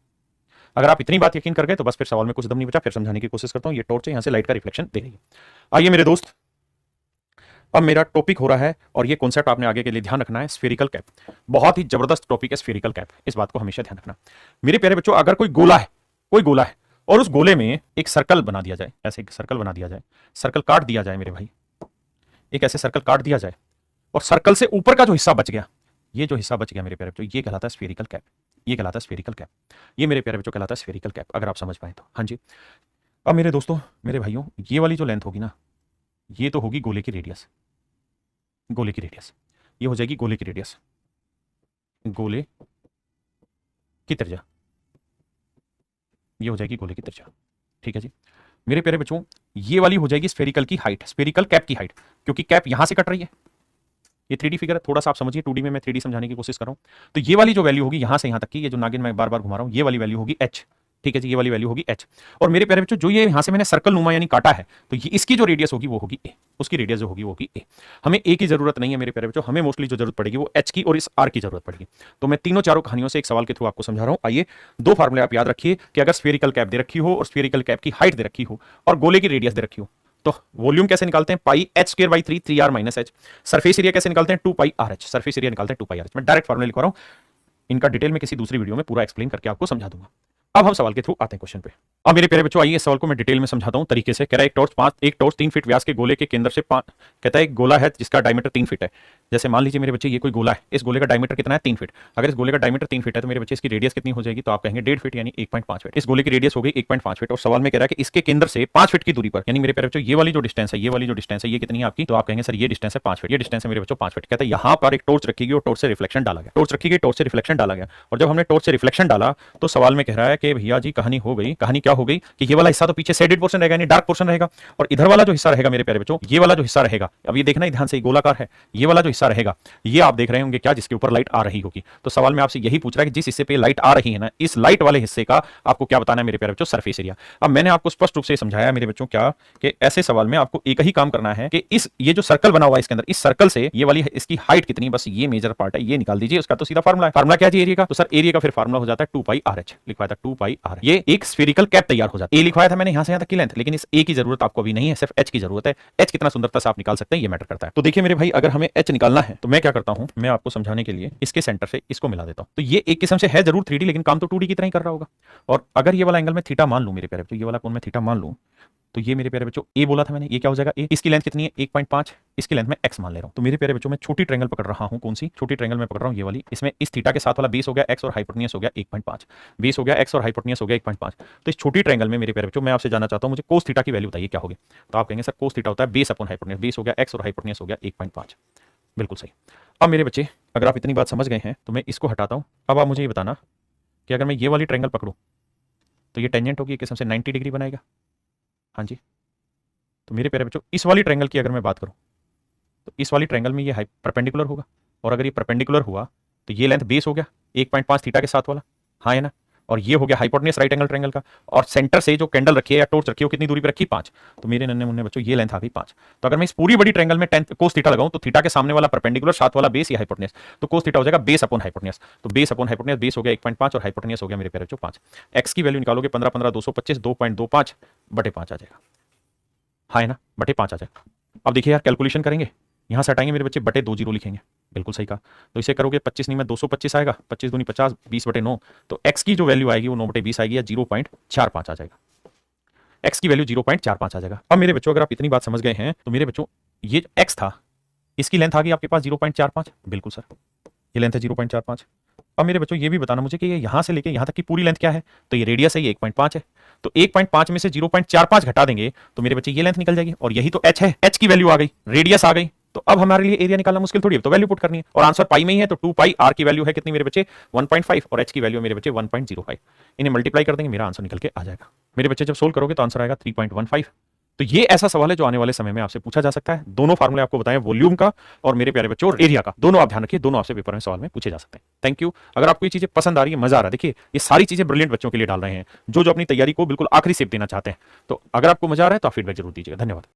अगर आप इतनी बात यकीन कर गए तो बस फिर सवाल में कुछ दम नहीं बचा, फिर समझाने की कोशिश करता हूं। ये टॉर्च है, यहां से लाइट का रिफ्लेक्शन दे रही है। आइए मेरे दोस्त, अब मेरा टॉपिक हो रहा है और ये कॉन्सेप्ट आपने आगे के लिए ध्यान रखना है, स्फेरिकल कैप। बहुत ही जबरदस्त टॉपिक है स्फेरिकल कैप, इस बात को हमेशा ध्यान रखना। मेरे प्यारे बच्चों, अगर कोई गोला है और उस गोले में एक सर्कल बना दिया जाए, ऐसे एक सर्कल बना दिया जाए, सर्कल काट दिया जाए मेरे भाई, एक ऐसे सर्कल काट दिया जाए और सर्कल से ऊपर का जो हिस्सा बच गया, ये जो हिस्सा बच गया मेरे प्यारे बच्चों, ये कहलाता है स्फेरिकल कैप। ये कहलाता है स्फेरिकल कैप। ये मेरे प्यारे बच्चों कहलाता है स्फेरिकल कैप, अगर आप समझ पाए तो। हाँ जी। अब मेरे दोस्तों, मेरे भाइयों, ये वाली जो लेंथ होगी ना, ये तो होगी गोले की रेडियस। गोले की रेडियस ये हो जाएगी गोले की रेडियस, गोले की त्रिज्या, ये हो जाएगी गोले की त्रिज्या। ठीक है जी मेरे प्यारे बच्चों, ये वाली हो जाएगी स्फेरिकल की हाइट, स्फेरिकल कैप की हाइट, क्योंकि कैप यहां से कट रही है। ये 3D फिगर है, थोड़ा सा आप समझिए, 2D में मैं 3D समझाने की कोशिश कर रहा हूं। तो ये वाली जो वैल्यू होगी यहां से यहां तक की, ये जो नागिन मैं बार बार घुमा रहा हूं, ये वाली वैल्यू होगी h। ठीक है जी, ये वाली वैल्यू होगी h। और मेरे प्यारे बच्चों, जो ये यहां से मैंने सर्कल नुमा यानी काटा है, तो ये इसकी जो रेडियस होगी वो होगी a, उसकी रेडियस जो होगी वो होगी a। हमें a की जरूरत नहीं है मेरे प्यारे बच्चों, हमें मोस्टली जो जरूरत पड़ेगी वो h की और इस r की जरूरत पड़ेगी। तो मैं तीनों चारों कहानियों से एक सवाल के थ्रू आपको समझा रहा हूं। आइए, दो फार्मूले आप याद रखिए कि अगर स्फेरिकल कैप दे रखी हो और स्फेरिकल कैप की हाइट दे रखी हो और गोले की रेडियस दे रखी हो, तो वॉल्यूम कैसे निकालते हैं, पाई h square by 3 3r minus h। Surface area कैसे निकालते हैं, 2 पाई RH। सरफेस एरिया निकालते हैं 2 पाई RH। मैं डायरेक्ट फार्मूला लिखवा रहा हूं, इनका डिटेल में किसी दूसरी वीडियो में पूरा एक्सप्लेन करके आपको समझा दूंगा। अब हम सवाल के थ्रू आते हैं क्वेश्चन पे। अब मेरे प्यारे बच्चों, आइए इस सवाल को मैं डिटेल में समझाता हूं तरीके से। कह रहा है एक टॉर्च 3 फीट व्यास के गोले के केंद्र से कहता है एक गोला है जिसका डायमीटर 3 फीट है। जैसे मान लीजिए मेरे बच्चे ये कोई गोला है, इस गोले का डायमीटर कितना है, 3 फीट। अगर इस गोले का डायमीटर 3 फीट है तो मेरे बच्चे इसकी रेडियस कितनी हो जाएगी, तो आप कहेंगे 1.5 फीट यानी 1.5 फीट। इस गोले की रेडियस हो गई 1.5 फीट और सवाल में कह रहा है कि इसके केंद्र से 5 फीट की दूरी पर, यानी मेरे प्यारे बच्चों ये वाली जो डिस्टेंस है, ये वाली जो डिस्टेंस है, ये कितनी है आपकी, तो आप कहेंगे सर ये डिस्टेंस है 5 फीट। ये डिस्टेंस है मेरे बच्चों 5 फीट। कहता है यहाँ पर एक टॉर्च रखी गई और टॉर्च से रिफ्लेक्शन डाला गया, टॉर्च रखी गई, टॉर्च से रिफ्लेक्शन डाला गया। और जब हमने टॉर्च से रिफ्लेक्शन डाला तो सवाल में कह रहा है कि भैया जी कहानी हो गई। कहानी क्या हो गई कि ये वाला हिस्सा तो पीछे शेडेड पोर्शन रहेगा, यानी डार्क पोर्शन रहेगा, और इधर वाला जो हिस्सा रहेगा मेरे प्यारे बच्चों, ये वाला जो हिस्सा रहेगा, अब ये देखना ही ध्यान से, गोलाकार है, ये वाला जो हिस्सा रहेगा, ये आप देख रहे होंगे क्या, जिसके ऊपर लाइट आ रही होगी। तो सवाल में आपसे यही पूछ रहा है कि जिस हिस्से पे लाइट आ रही है ना, इस लाइट वाले हिस्से का आपको क्या बताना है मेरे प्यारे बच्चों, सरफेस एरिया। अब मैंने आपको स्पष्ट रूप से समझाया मेरे बच्चों क्या, कि ऐसे सवाल में आपको एक ही काम करना है कि ये जो सर्कल बना हुआ है इसके अंदर, इस सर्कल से ये वाली इसकी हाइट कितनी, बस ये मेजर पार्ट है, ये निकाल दीजिए। उसका तो सीधा फार्मूला है। फार्मूला क्या है एरिया का, तो सर एरिया का फिर फार्मूला हो जाता है 2 पाई RH। लिखवाया था 2 पाई RH। ये एक स्फेरिकल कैप तैयार हो जाता है। ए लिखवाया था मैंने यहां से यहां तक की लेंथ, लेकिन इस ए की जरूरत आपको अभी नहीं है, सिर्फ h की जरूरत है। h कितना सुंदरता से आप निकाल सकते हैं ये मैटर करता है। तो देखिए मेरे भाई, अगर हमें h निकालना है तो मैं क्या करता हूं, मैं आपको समझाने के लिए इसके सेंटर से इसको मिला देता हूं। तो ये एक किस्म से है जरूर 3D, लेकिन काम तो 2D की तरह ही कर रहा होगा। और अगर ये वाला एंगल मैं थीटा मान लूं मेरे प्यारे बच्चों, ये वाला कोण मैं थीटा मान लूं, तो ये मेरे प्यारे बच्चों ए बोला था मैंने, ये क्या हो जाएगा ए। इसकी लेंथ कितनी है 1.5, इसकी लेंथ मैं x मान ले रहा हूं। तो मेरे प्यारे बच्चों, मैं छोटी ट्रायंगल पकड़ रहा हूं, कौन सी छोटी ट्रायंगल मैं पकड़ रहा हूं, ये वाली। इसमें इस थीटा के साथ वाला बेस हो गया x और हाइपोटेन्यूज हो गया 1.5, बेस हो गया x और हाइपोटेन्यूज हो गया 1.5। तो इस छोटी ट्रायंगल में मेरे प्यारे बच्चों, मैं आपसे जानना चाहता हूं, मुझे कोस थीटा की वैल्यू बताइए क्या होगी। तो आप कहेंगे सर कोस थीटा होता है बेस अपॉन हाइपोटेन्यूज, बेस हो गया x और हाइपोटेन्यूज हो गया 1.5। बिल्कुल सही। अब मेरे बच्चे, अगर आप इतनी बात समझ गए हैं तो मैं इसको हटाता हूं। अब आप मुझे ये बताना कि अगर मैं ये वाली ट्रायंगल पकड़ूं तो ये टेंजेंट होगी, किस्म से 90 डिग्री बनाएगा। हाँ जी। तो मेरे प्यारे बच्चों, इस वाली ट्रायंगल की अगर मैं बात करूं तो इस वाली ट्रायंगल में ये परपेंडिकुलर होगा, और अगर ये परपेंडिकुलर हुआ तो ये लेंथ बेस हो गया 1.5 थीटा के साथ वाला, हाँ है ना, और ये हो गया हाइपोटेन्यूज राइट एंगल ट्रायंगल का, और सेंटर से जो कैंडल रखी है या टॉर्च रखी है वो कितनी दूरी पर रखी, 5। तो मेरे नन्हे मुन्ने बच्चों, ये लेंथ आ गई 5। तो अगर मैं इस पूरी बड़ी ट्रायंगल में 10 कोस थीटा लगाऊं तो थीटा के सामने वाला परपेंडिकुलर, साथ वाला बेस या हाइपोटेन्यूज, तो कोस थीटा हो जाएगा बेस अपॉन हाइपोटेन्यूज। तो बेस अपॉन हाइपोटेन्यूज, बेस हो गया 1.5 और हाइपोटेन्यूज हो गया मेरे प्यारे बच्चों 5। x की वैल्यू निकालोगे 15 15 225, 2.25 बटे 5 आ जाएगा, हाँ है ना, बटे 5 आ जाएगा। अब देखिए यार, कैलकुलेशन करेंगे, यहां से हटाएंगे मेरे बच्चे, बटे 2 जीरो लिखेंगे। बिल्कुल सही कहा। तो इसे करोगे 25 नहीं में 225 आएगा, 25 दूनी 50, 20 बटे 9। तो x की जो वैल्यू आएगी वो 9 बटे 20 आएगी, या 0.45 आ जाएगा। x की वैल्यू 0.45 आ जाएगा। अब मेरे बच्चों, अगर आप इतनी बात समझ गए हैं तो मेरे बच्चों, ये x था, इसकी लेंथ आ गई आपके पास 0.45। बिल्कुल सर, ये लेंथ है 0.45। अब मेरे बच्चों, ये भी बताना मुझे कि ये यहां से लेके यहां तक की पूरी लेंथ क्या है, तो ये रेडियस है, ये 1.5 है। तो 1.5 में से 0.45 घटा देंगे तो मेरे बच्चे ये लेंथ निकल जाएगी, और यही तो h है, h की वैल्यू आ गई, रेडियस आ गई। तो अब हमारे लिए एरिया निकालना मुश्किल थोड़ी है, तो वैल्यू पुट करनी है, और आंसर पाई में ही है। तो 2 पाई r की वैल्यू है कितनी मेरे बच्चे, 1.5, और h की वैल्यू मेरे बच्चे 1.05। इन्हें मल्टीप्लाई कर देंगे, मेरा आंसर निकल के आ जाएगा। मेरे बच्चे जब सोल्व करोगे तो आंसर आएगा 3.15। तो ये ऐसा सवाल है जो आने वाले समय में आपसे पूछा जा सकता है। दोनों फार्मूले आपको बताएं, वॉल्यूम का और मेरे प्यारे बच्चों एरिया का, दोनों आप ध्यान रखिए, दोनों आपसे पेपर में सवाल में पूछे जा सकते हैं। Thank you. अगर आपको ये चीजें पसंद आ रही है, मजा आ रहा है, देखिए ये सारी चीजें ब्रिलियंट बच्चों के लिए डाल रहे हैं जो जो अपनी तैयारी को बिल्कुल आखिरी सेप देना चाहते हैं। तो अगर आपको मजा आ रहा है तो आप फीडबैक जरूर दीजिएगा। धन्यवाद।